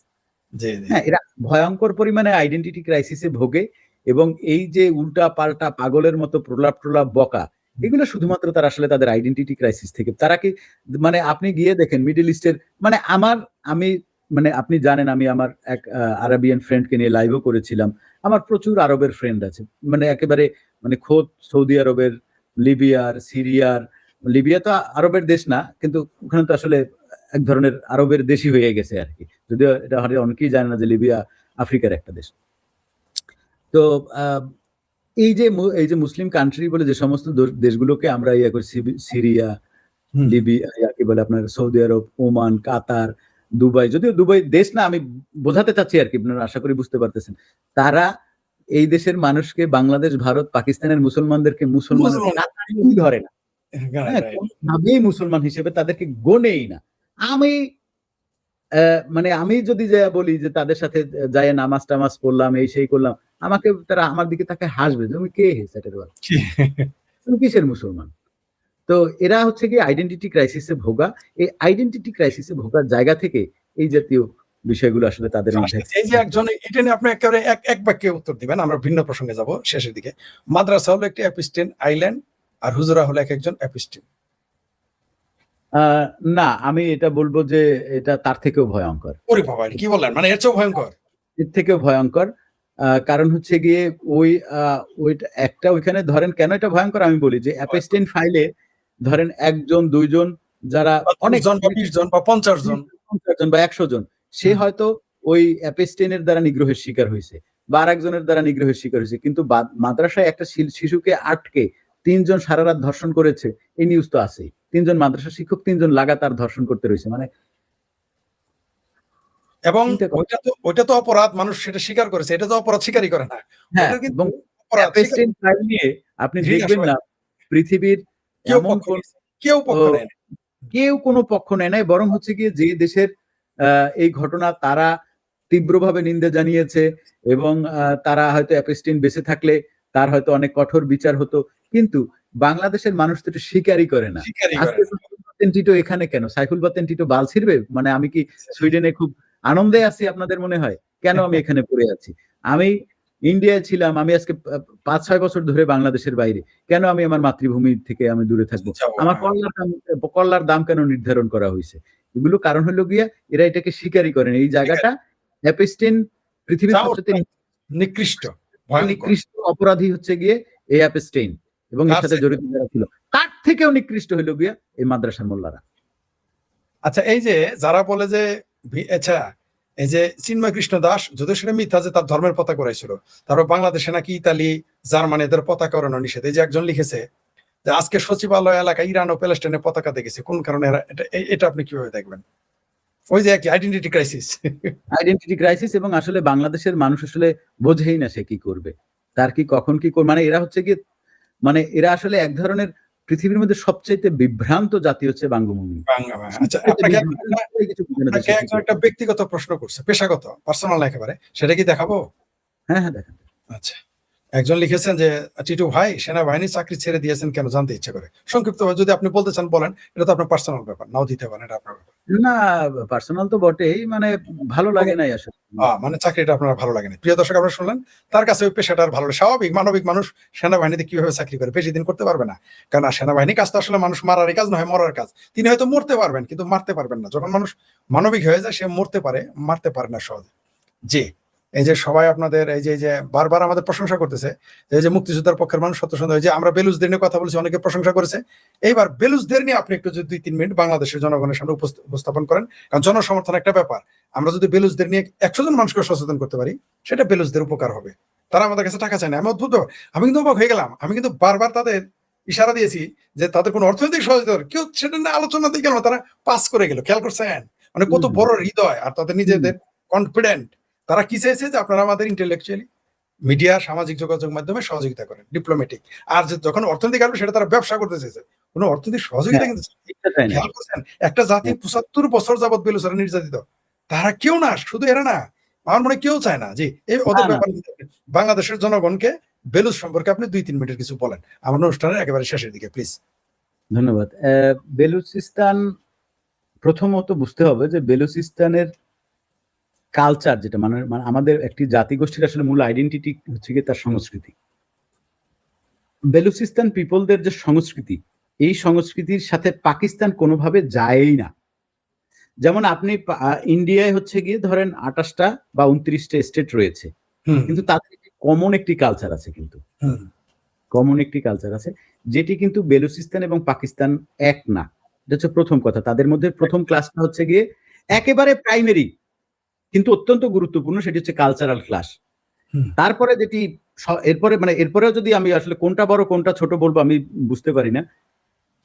হ্যাঁ, এরা ভয়ঙ্কর পরিমাণে আইডেন্টিটি ক্রাইসিসে ভোগে, এবং এই যে উল্টা পাল্টা পাগলের মতো প্রলাপ বকা, এগুলো শুধুমাত্র তারা আসলে তাদের আইডেন্টিটি ক্রাইসিস থেকে। তারা কি, মানে আপনি গিয়ে দেখেন মিডল ইস্টের, মানে মানে আপনি জানেন আমি আমার এক আরাবিয়ান ফ্রেন্ডকে নিয়ে লাইভও করেছিলাম। আমার প্রচুর আরবের ফ্রেন্ড আছে, মানে একেবারে মানে খোদ সৌদি আরবের, লিবিয়ার, সিরিয়ার। লিবিয়া তো আরবের দেশ না, কিন্তু ওখানে তো আসলে এক ধরনের আরবের দেশই হয়ে গেছে আর কি, যদিও এটা হয়তো অনেকেই জানে না যে লিবিয়া আফ্রিকার একটা দেশ। তো এই যে মুসলিম কান্ট্রি বলে যে সমস্ত দেশগুলোকে আমরা ইয়ে করি, সিরিয়া, লিবিয়া, কি বলে আপনার সৌদি আরব, ওমান, কাতার, দুবাই, যদিও দুবাই দেশ না, আমি বোঝাতে চাচ্ছি আর কি, আপনারা আশা করি বুঝতে পারতেছেন। তারা এই দেশের মানুষকে, বাংলাদেশ, ভারত, পাকিস্তানের মুসলমানদেরকে মুসলমানের কাতারেই ধরে না, কোনোভাবেই মুসলমান হিসেবে তাদেরকে গোনেই না। মানে আমি যদি বলি যে তাদের সাথে যায় নামাজ টামাজ পড়লাম, এই সেই করলাম, আমাকে তারা আমার দিকে তাকে হাসবে, তুমি কে তুমি কিসের মুসলমান? তো এরা হচ্ছে কি আইডেন্টিটি ক্রাইসিসে ভোগা। এই আইডেন্টিটি ক্রাইসিসে ভোগার জায়গা থেকে এই জাতীয় বিষয়গুলো আসলে তাদের মধ্যে। এই যে একজন এটা নিয়ে আপনি একেবারে এক বাক্যে উত্তর দিবেন, আমরা ভিন্ন প্রসঙ্গে যাব শেষের দিকে। মাদ্রাসা হলো একটি অ্যাপিস্টেন আইল্যান্ড, আর হুজুরা হলো এক একজন অ্যাপিস্টেন। না, আমি এটা বলবো যে এটা তার থেকেও ভয়ঙ্কর। ওরে বাবা, এটা কি বললেন? মানে এর চেয়েও ভয়ঙ্কর? এর থেকেও ভয়ঙ্কর। কারণ হচ্ছে গিয়ে ওই ওইটা একটা ওইখানে ধরেন কেন এটা ভয়ঙ্কর আমি বলি যে অ্যাপস্টেইন ফাইলে ধরেন ১ জন ২ জন যারা বা ১০ অনেক জন বা ২০ জন বা ৫০ জন। ৫০ জন বা ১০০ জন সে হুম। হয়তো ওই অ্যাপস্টেইনের দ্বারা নিগ্রহের শিকার হইছে বা আরেকজনের দ্বারা নিগ্রহের শিকার হইছে। কিন্তু মাদ্রাসায় একটা শিশুকে আটকে ৩ জন সারারাত ধর্ষণ করেছে এই নিউজ তো আছেই। ৩ জন মাদ্রাসা শিক্ষক ৩ জন লাগাতার ধর্ষণ করতে রইছে। মানে এবং চিন্তা করেন। ওইটা তো অপরাধ, মানুষ সেটা স্বীকার করেছে। এটা তো অপরাধ স্বীকারই করে না। হ্যাঁ, ওটার কিন্তু এবং অপরাধ স্বীকার অ্যাপস্টেইন ফাইল নিয়ে আপনি ঘৃণা দেখবেন সবাই। না পৃথিবীর কেউ এমন পক্ষ কোন নিয়েছে, কেউ ও পক্ষ নেয় না। কেউ কোনো পক্ষ নেয় নাই। বরং হচ্ছে গিয়ে যে দেশের আ এই ঘটনা তারা তীব্রভাবে নিন্দা জানিয়েছে এবং তারা হয়তো অ্যাপস্টিন বেঁচে থাকলে তার হয়তো অনেক কঠোর বিচার হতো। কিন্তু বাংলাদেশের মানুষ তো এটা স্বীকারই করে না। স্বীকারই করে আজকে না। সাইফুল বাতেন টিটো এখানে কেন? সাইফুল বাতেন টিটো বাল ছিড়বে? মানে আমি কি সুইডেনে খুব আনন্দে আছি আপনাদের মনে হয়? কেন আমি এখানে পড়ে আছি? আমি ইন্ডিয়ায় ছিলাম। আমি আজকে ৫-৬ বছর ধরে বাংলাদেশের বাইরে। কেন আমি আমার মাতৃভূমি থেকে আমি দূরে থাকবো? যাবো, আমার হ্যাঁ। কল্লার দাম কেন নির্ধারণ করা হইছে? এগুলো কারণ হলো গিয়া এরা এটাকে স্বীকারই করে না। এই জায়গাটা অ্যাপস্টেইন পৃথিবীর যাও, সবচাইতে নিকৃষ্ট, ভয়ঙ্কর। নিকৃষ্ট অপরাধী হচ্ছে গিয়ে এই অ্যাপস্টেইন এবং এর তার সাথে চেয়ে জড়িত যারা ছিল। তার থেকেও নিকৃষ্ট হইল গিয়া এই মাদ্রাসার মোল্লারা। আচ্ছা, এই যে যারা বলে যে আচ্ছা, এই যে চিন্ময় কৃষ্ণ দাস, যদিও সেটা মিথ্যা যে তার ধর্মের পতাকা উড়াইছিল, তারপর বাংলাদেশে নাকি ইতালি, জার্মানি এদের পতাকা উড়ানো নিষেধ। এই যে একজন লিখেছে যে আজকে সচিবালয় এলাকায় ইরান ও প্যালেস্টাইনের পতাকা দেখেছে, কোন কারণে এটা আপনি কিভাবে দেখবেন? ওই যে একই আইডেন্টিটি ক্রাইসিস। আইডেন্টিটি ক্রাইসিস এবং আসলে বাংলাদেশের মানুষ আসলে বোঝেই না সে কি করবে। তার কি কখন কি মানে এরা হচ্ছে গিয়ে মানে এরা আসলে এক ধরনের পৃথিবীর মধ্যে সবচাইতে বিভ্রান্ত জাতি হচ্ছে বাঙ্গভূমি। আচ্ছা, সবচাইতে আপনাকে বিভ্রান্ত জাতি কিছু বুঝে না আপনাকে দেশের একজন ভিতরে। একটা ব্যক্তিগত প্রশ্ন করছে, পেশাগত, পার্সোনাল একেবারে। সেটা কি দেখাবো? হ্যাঁ, হ্যাঁ দেখেন। আচ্ছা। একজন লিখেছেন যে, "টিটু ভাই সেনাবাহিনী চাকরি ছেড়ে দিয়েছেন কেন জানতে ইচ্ছে করে।" সংক্ষিপ্তভাবে যদি আপনি বলতে চান বলেন। এটা তো আপনার পার্সোনাল ব্যাপার। নাও দিতে পারেন, এটা আপনার ব্যাপার। না পার্সোনাল তো বটেই মানে ভালো লাগে নাই আসলে। মানে চাকরিটা আপনার ভালো লাগেনি। প্রিয় দর্শক, আপনারা শুনলেন, তার কাছে ওই পেশাটা আর ভালো লাগে। স্বাভাবিক মানবিক মানুষ সেনাবাহিনীতে কিভাবে চাকরি করে? বেশি দিন করতে পারবে না। কারণ সেনাবাহিনীর কাজ তো আসলে মানুষ মারারই কাজ নয়, মরার কাজ। তিনি হয়তো মরতে পারবেন কিন্তু মারতে পারবেন না। যখন মানুষ মানবিক হয়ে যায় সে মরতে পারে, মারতে পারে না সহজে। জি। এই যে সবাই আপনাদের এই যে বারবার আমাদের প্রশংসা করতেছে। এই যে মুক্তিযোদ্ধার পক্ষের মানুষ সত্যি যে আমরা বেলুচদের নিয়ে কথা বলছি, অনেকে প্রশংসা করেছে। এইবার বেলুচদের নিয়ে আপনি একটু যদি ২-৩ মিনিট বাংলাদেশের জনগণের সামনে উপস্থাপন করেন। কারণ জনসমর্থন একটা ব্যাপার। আমরা যদি বেলুচদের নিয়ে ১০০ জন মানুষকে সচেতন করতে পারি, সেটা বেলুচদের উপকার হবে। তারা আমাদের কাছে টাকা চায় না। আমি অদ্ভুত ব্যাপার। আমি কিন্তু অবাক হয়ে গেলাম। আমি কিন্তু বারবার তাদের ইশারা দিয়েছি যে তাদের কোনো অর্থনৈতিক সহযোগিতা কেউ সেটা নিয়ে আলোচনা দিয়ে গেল না। তারা পাস করে গেল। খেয়াল করছেন? মানে কত বড় হৃদয় আর তাদের নিজেদের কনফিডেন্ট। তারা কি চেয়েছে যে আপনারা আমাদের ইন্টেলেকচুয়ালি মিডিয়া, সামাজিক যোগাযোগ মাধ্যমে সহযোগিতা করেন, ডিপ্লোম্যাটিক। আর যখন অর্থনৈতিক আসবে সেটা তারা ব্যবসা করতে চেয়েছে। কোন অর্থনৈতিক সহযোগিতা হ্যাঁ, কিন্তু এটা চাই না। খেয়াল করছেন? একটা জাতি হ্যাঁ, ৭৫ বছর যাবৎ বেলুচেরা নির্যাতিত। তারা কেউ না, শুধু এরা না। আমার মনে হয় কেউ চায় না। জি, এই না, ওদের না ব্যাপারে বাংলাদেশের জনগণকে বেলুচ সম্পর্কে আপনি ২-৩ মিনিটের কিছু বলেন। আমার অনুষ্ঠানের একেবারে শেষের দিকে প্লিজ। ধন্যবাদ। বেলুচিস্তান প্রথমত বুঝতে হবে যে বেলুচিস্তানের কালচার যেটা মানে মানে আমাদের একটি জাতিগোষ্ঠীর আসলে মূল আইডেন্টিটি হচ্ছে গিয়ে তার সংস্কৃতি। বেলুচিস্তান পিপলদের যে সংস্কৃতি, এই সংস্কৃতির সাথে পাকিস্তান কোনোভাবে যায়ই না। যেমন আপনি ইন্ডিয়ায় হচ্ছে গিয়ে ধরেন ২৮ টা বা ২৯ টা স্টেট রয়েছে। হুম, কিন্তু তাদের কমন একটি কালচার আছে কিন্তু। হুম। কমন একটি কালচার আছে। যেটি কিন্তু বেলুচিস্তান এবং পাকিস্তান এক না। এটা হচ্ছে ১ম কথা। তাদের মধ্যে ১ম ক্লাসটা হচ্ছে গিয়ে একেবারে প্রাইমারি কিন্তু অত্যন্ত গুরুত্বপূর্ণ সেটি হচ্ছে কালচারাল ক্লাস। হুম, তারপরে যেটি এরপরে মানে এরপরেও যদি আমি আসলে কোনটা বড় কোনটা ছোট বলবো আমি বুঝতে পারি না।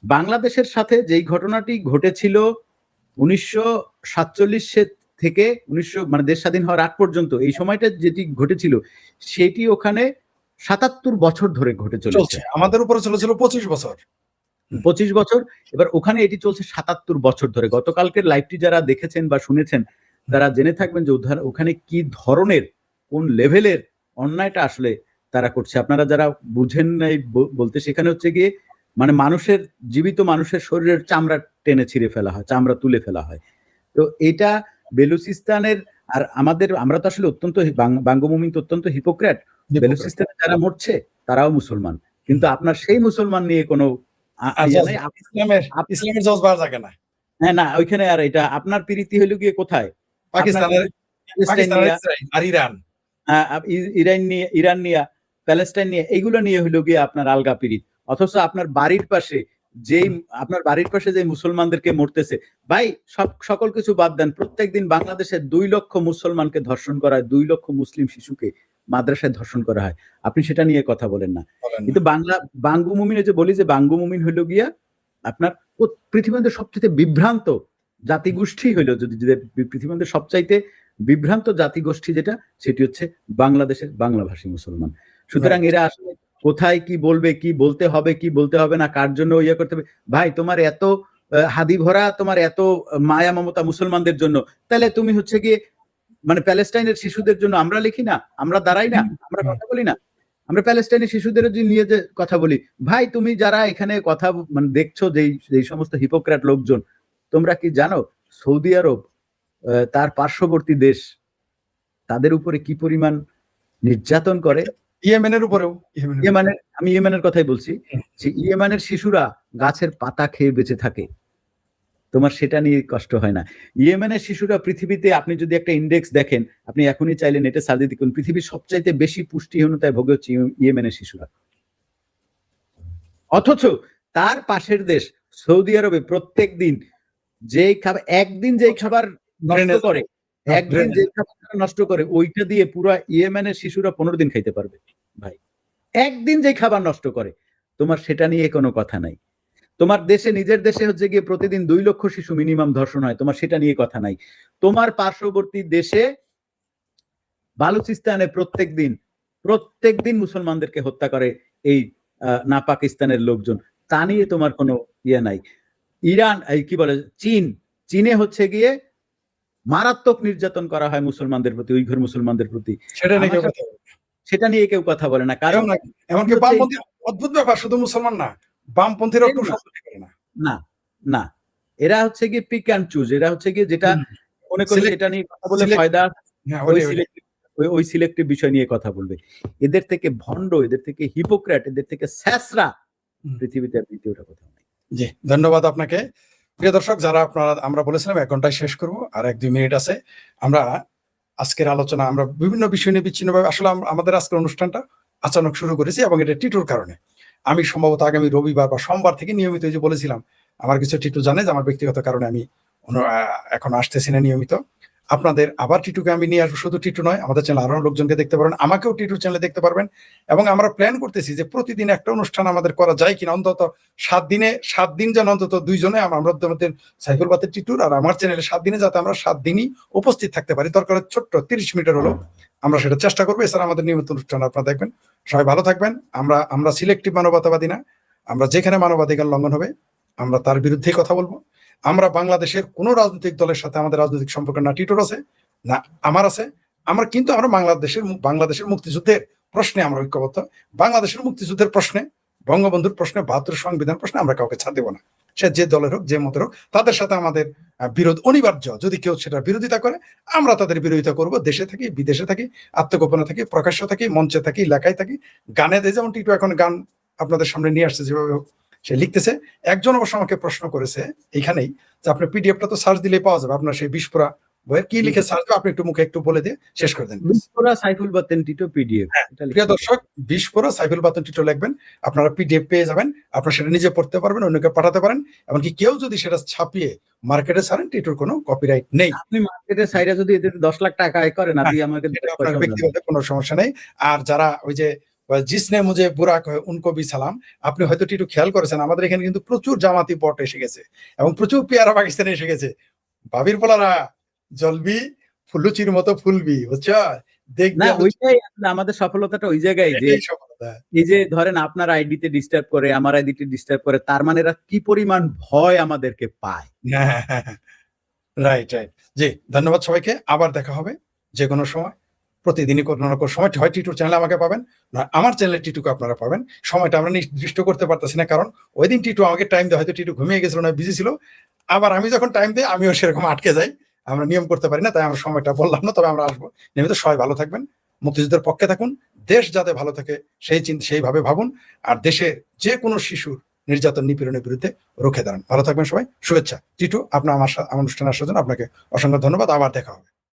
বাংলাদেশের সাথে যেই ঘটনাটি ঘটেছিল ১৯৪৭ থেকে ১৯০০ মানে দেশ স্বাধীন হওয়ার আগ পর্যন্ত এই সময়টা যেটি ঘটেছিল সেটি ওখানে ৭৭ বছর ধরে ঘটে চলেছে। চলছে। আমাদের উপরে চলেছিল ২৫ বছর। হুম, ২৫ বছর। এবার ওখানে এটি চলছে ৭৭ বছর ধরে। গতকালকের লাইভটি যারা দেখেছেন বা শুনেছেন তারা জেনে থাকবেন যে ওখানে কি ধরনের কোন লেভেলের অন্যায়টা আসলে তারা করছে। আপনারা যারা বুঝেন নাই বলতে সেখানে হচ্ছে গিয়ে মানে জীবিত মানুষের শরীরের চামড়া টেনে ছিঁড়ে ফেলা হয়, চামড়া তুলে ফেলা হয়। তো এটা বেলুচিস্তানের আর আমরা তো আসলে অত্যন্ত বাঙ্গমুমিন তো অত্যন্ত হিপোক্রেট। বেলুচিস্তানে যারা মরছে তারাও মুসলমান, কিন্তু আপনার সেই মুসলমান নিয়ে কোনো ইসলামের জজবার জাগে না। হ্যাঁ, না ওইখানে আর এটা আপনার প্রীতি হইল গিয়ে কোথায়? পাকিস্তানের আর ইরান, ইরান নিয়ে, প্যালেস্টাইন নিয়ে, এইগুলো নিয়ে হইল গিয়ে আপনার আলগা পিরিত। অথচ আপনার বাড়ির পাশে যে মুসলমানদেরকে মরতেছে, ভাই সকল কিছু বাদ দেন, প্রত্যেকদিন বাংলাদেশে 2 লক্ষ মুসলমানকে ধর্ষণ করা হয়, 2 লক্ষ মুসলিম শিশুকে মাদ্রাসায় ধর্ষণ করা হয়, আপনি সেটা নিয়ে কথা বলেন না। কিন্তু বাঙ্গু মুমিনে যে বলি যে বাঙ্গু মুমিন হইল গিয়া আপনার পৃথিবীর সবচেয়ে বিভ্রান্ত জাতিগোষ্ঠী হইলো, যদি পৃথিবীর সবচাইতে বিভ্রান্ত জাতিগোষ্ঠী যেটা, সেটি হচ্ছে বাংলাদেশের বাংলাভাষী মুসলমান। সুতরাং এরা আসলে কোথায় কি বলবে, কি বলতে হবে, কি বলতে হবে না, কার জন্য ইয়ে করতে হবে, ভাই তোমার এত হাদি ভরা, তোমার এত মায়া মমতা মুসলমানদের জন্য, তাহলে তুমি হচ্ছে গিয়ে মানে প্যালেস্টাইনের শিশুদের জন্য আমরা লিখি না, আমরা দাঁড়াই না, আমরা কথা বলি না, আমরা প্যালেস্টাইনের শিশুদের নিয়ে যে কথা বলি। ভাই তুমি যারা এখানে কথা মানে দেখছো, যেই সমস্ত হিপোক্রেট লোকজন, তোমরা কি জানো সৌদি আরব তার পার্শ্ববর্তী দেশ, তাদের উপরে কি পরিমাণ নির্যাতন করে? ইয়েমেনের উপরেও, আমি ইয়েমেনের কথাই বলছি, যে ইয়েমেনের শিশুরা গাছের পাতা খেয়ে বেঁচে থাকে, তোমার সেটা নিয়ে কষ্ট হয় না। ইয়েমেনের শিশুরা পৃথিবীতে, আপনি যদি একটা ইন্ডেক্স দেখেন, আপনি এখনই চাইলে নেটে সার্চ দিয়ে দেখুন, পৃথিবীর সবচাইতে বেশি পুষ্টিহীনতায় ভোগে হচ্ছে ইয়েমেনের শিশুরা। অথচ তার পাশের দেশ সৌদি আরবে প্রত্যেক দিন একদিন যে খাবার নষ্ট করে, একদিন যে খাবার নষ্ট করে, ওইটা দিয়ে পুরা ইয়েমেনের শিশুরা 15 দিন খাইতে পারবে। ভাই একদিন যে খাবার নষ্ট করে, তোমার সেটা নিয়ে কোনো কথা নাই। তোমার দেশে, নিজের দেশে হচ্ছে গিয়ে প্রতিদিন 2 লক্ষ শিশু মিনিমাম ধর্ষণ হয়, তোমার সেটা নিয়ে কথা নাই। তোমার পার্শ্ববর্তী দেশে বালুচিস্তানে প্রত্যেক দিন মুসলমানদেরকে হত্যা করে এই না পাকিস্তানের লোকজন, তা নিয়ে তোমার কোনো ইয়ে নাই। ইরান, কি বলে, চীনে হচ্ছে গিয়ে মারাত্মক নির্যাতন করা হয় মুসলমানদের প্রতি, উইঘুর মুসলমানদের প্রতি, সেটা নিয়ে কেউ কথা বলে না। কারণ এমনকি বামপন্থী, অদ্ভুত ব্যাপার, শুধু মুসলমান না, বামপন্থীরা একটু না না, এরা হচ্ছে গিয়ে পিক অ্যান্ড চুজ, এরা হচ্ছে গিয়ে যেটা মনে করে সেটা নিয়ে কথা বলে ফায়দা, ওই সিলেক্টিভ বিষয় নিয়ে কথা বলবে। এদের থেকে ভণ্ড, এদের থেকে হিপোক্রেট, এদের থেকে স্যাসরা পৃথিবীতে দ্বিতীয়টা কোথাও নেই। জি, ধন্যবাদ আপনাকে। প্রিয় দর্শক, যারা আমরা বলেছিলাম 1 ঘন্টায় শেষ করব, আর 1-2 মিনিট আছে। আমরা আজকের আলোচনা আমরা বিভিন্ন বিষয় নিয়ে বিচ্ছিন্নভাবে, আসলে আমাদের আজকের অনুষ্ঠানটা আচানক শুরু করেছি, এবং এটা টিটুর কারণে। আমি সম্ভবত আগামী রবিবার বা সোমবার থেকে নিয়মিত, যে বলেছিলাম, আমার কিছু টিটু জানে যে আমার ব্যক্তিগত কারণে আমি এখন আসতেছি না নিয়মিত। আপনাদের আবার টিটুকে আমি নিয়ে আসবো। শুধু টিটু নয়, আমাদের চ্যানেল আরো লোকজনকে দেখতে পারবেন, আমাকেও টিটুর চ্যানেলে দেখতে পারবেন। এবং আমরা প্ল্যান করতেছি যে প্রতিদিন একটা অনুষ্ঠান আমাদের করা যায় কিনা, অন্তত 7 দিন যেন অন্তত 2 জনে, আমাদের সাইফুল বাতের টিটুর আর আমার চ্যানেলে 7 দিনে, যাতে আমরা 7 দিনই উপস্থিত থাকতে পারি। দরকার ছোট্ট 30 মিনিটের হলো, আমরা সেটা চেষ্টা করবো। এছাড়া আমাদের নিয়মিত অনুষ্ঠান আপনারা দেখবেন। সবাই ভালো থাকবেন। আমরা সিলেক্টিভ মানবতাবাদী না, আমরা যেখানে মানবাধিকার লঙ্ঘন হবে আমরা তার বিরুদ্ধেই কথা বলবো। আমরা বাংলাদেশের কোন রাজনৈতিক দলের সাথে আমাদের রাজনৈতিক সম্পর্ক না টিটুর আছে না আমার আছে। আমরা বাংলাদেশের মুক্তিযুদ্ধের প্রশ্নে আমরা ঐক্যবদ্ধ। বাংলাদেশের মুক্তিযুদ্ধের প্রশ্নে, বঙ্গবন্ধুর প্রশ্নে, 72 সংবিধান প্রশ্নে আমরা কাউকে ছাড় দেব না। সে যে দলের হোক, যে মতের হোক, তাদের সাথে আমাদের বিরোধ অনিবার্য। যদি কেউ সেটা বিরোধিতা করে, আমরা তাদের বিরোধিতা করব। দেশে থাকি, বিদেশে থাকি, আত্মগোপনে থাকি, প্রকাশ্য থাকি, মঞ্চে থাকি, লেখায় থাকি, গানে দেয়। যেমন টিটু এখন গান আপনাদের সামনে নিয়ে আসছে, যেভাবে সে লিখতেছে। একজন অবশ্য আমাকে প্রশ্ন করেছে এইখানেই, যে আপনার পিডিএফটা তো সার্চ দিলেই পাওয়া যাবে, আপনার সেই বিস্ফোরা বইয়ের কি লিখে সার্চ দেবে, আপনি একটু মুখে একটু বলে দিয়ে শেষ করে দেন। বিস্ফোরা সাইফুল বাতেন টিটো পিডিএফ। প্রিয় দর্শক, বিস্ফোরা সাইফুল বাতেন টিটো লিখবেন, আপনারা পিডিএফ পেয়ে যাবেন। আপনারা সেটা নিজে পড়তে পারবেন, অন্যকে পাঠাতে পারেন। এমনকি কেউ যদি সেটা ছাপিয়ে মার্কেটে ছাড়েন, টিটোর কোনো কপিরাইট নেই। আপনি মার্কেটে ছাইরা যদি এদের 10 লাখ টাকা আয় করেন, আপনি আমাকে ব্যক্তিগত কোনো সমস্যা নেই। আর যারা ওই যে জিসনে মুঝে বুরা কহে উনকো ভি সালাম, আপনি হয়তো টিটু খেয়াল করেছেন, আমাদের এখানে কিন্তু প্রচুর জামাতি বট এসে গেছে এবং প্রচুর পেয়ারা পাকিস্তানে এসে গেছে। ভাবির পোলারা জলবি ফুলুচির মতো ফুলবি, বুঝছো? না, ওইটাই আমাদের সফলতাটা, ওই জায়গায় যে এই যে ধরেন আপনার আইডিতে ডিস্টার্ব করে, আমার আইডিতে ডিস্টার্ব করে, তার মানে এরা কি পরিমাণ ভয় আমাদেরকে পায়। রাইট। জি, ধন্যবাদ সবাইকে। আবার দেখা হবে যে কোনো সময়, প্রতিদিনই কোনো না কোনো সময়। হয় টিটুর চ্যানেলে আমাকে পাবেন, না আমার চ্যানেলে টিটুকে আপনারা পাবেন। সময়টা আমরা নির্দিষ্ট করতে পারতেছি না, কারণ ওই দিন টিটু আমাকে টাইম দেয়, হয়তো টিটু ঘুমিয়ে গেছিল না, বিজি ছিল। আবার আমি যখন টাইম দিই, আমিও সেরকম আটকে যাই। আমরা নিয়ম করতে পারি না, তাই আমরা সময়টা বললাম না, তবে আমরা আসবো নিয়মিত। সবাই ভালো থাকবেন, মুক্তিযুদ্ধের পক্ষে থাকুন, দেশ যাতে ভালো থাকে সেইভাবে ভাবুন, আর দেশের যে কোনো শিশুর নির্যাতন নিপীড়নের বিরুদ্ধে রুখে দাঁড়ান। ভালো থাকবেন সবাই, শুভেচ্ছা। টিটু, আপনার আমার অনুষ্ঠানে আসার জন্য আপনাকে অসংখ্য ধন্যবাদ। আবার দেখা হবে।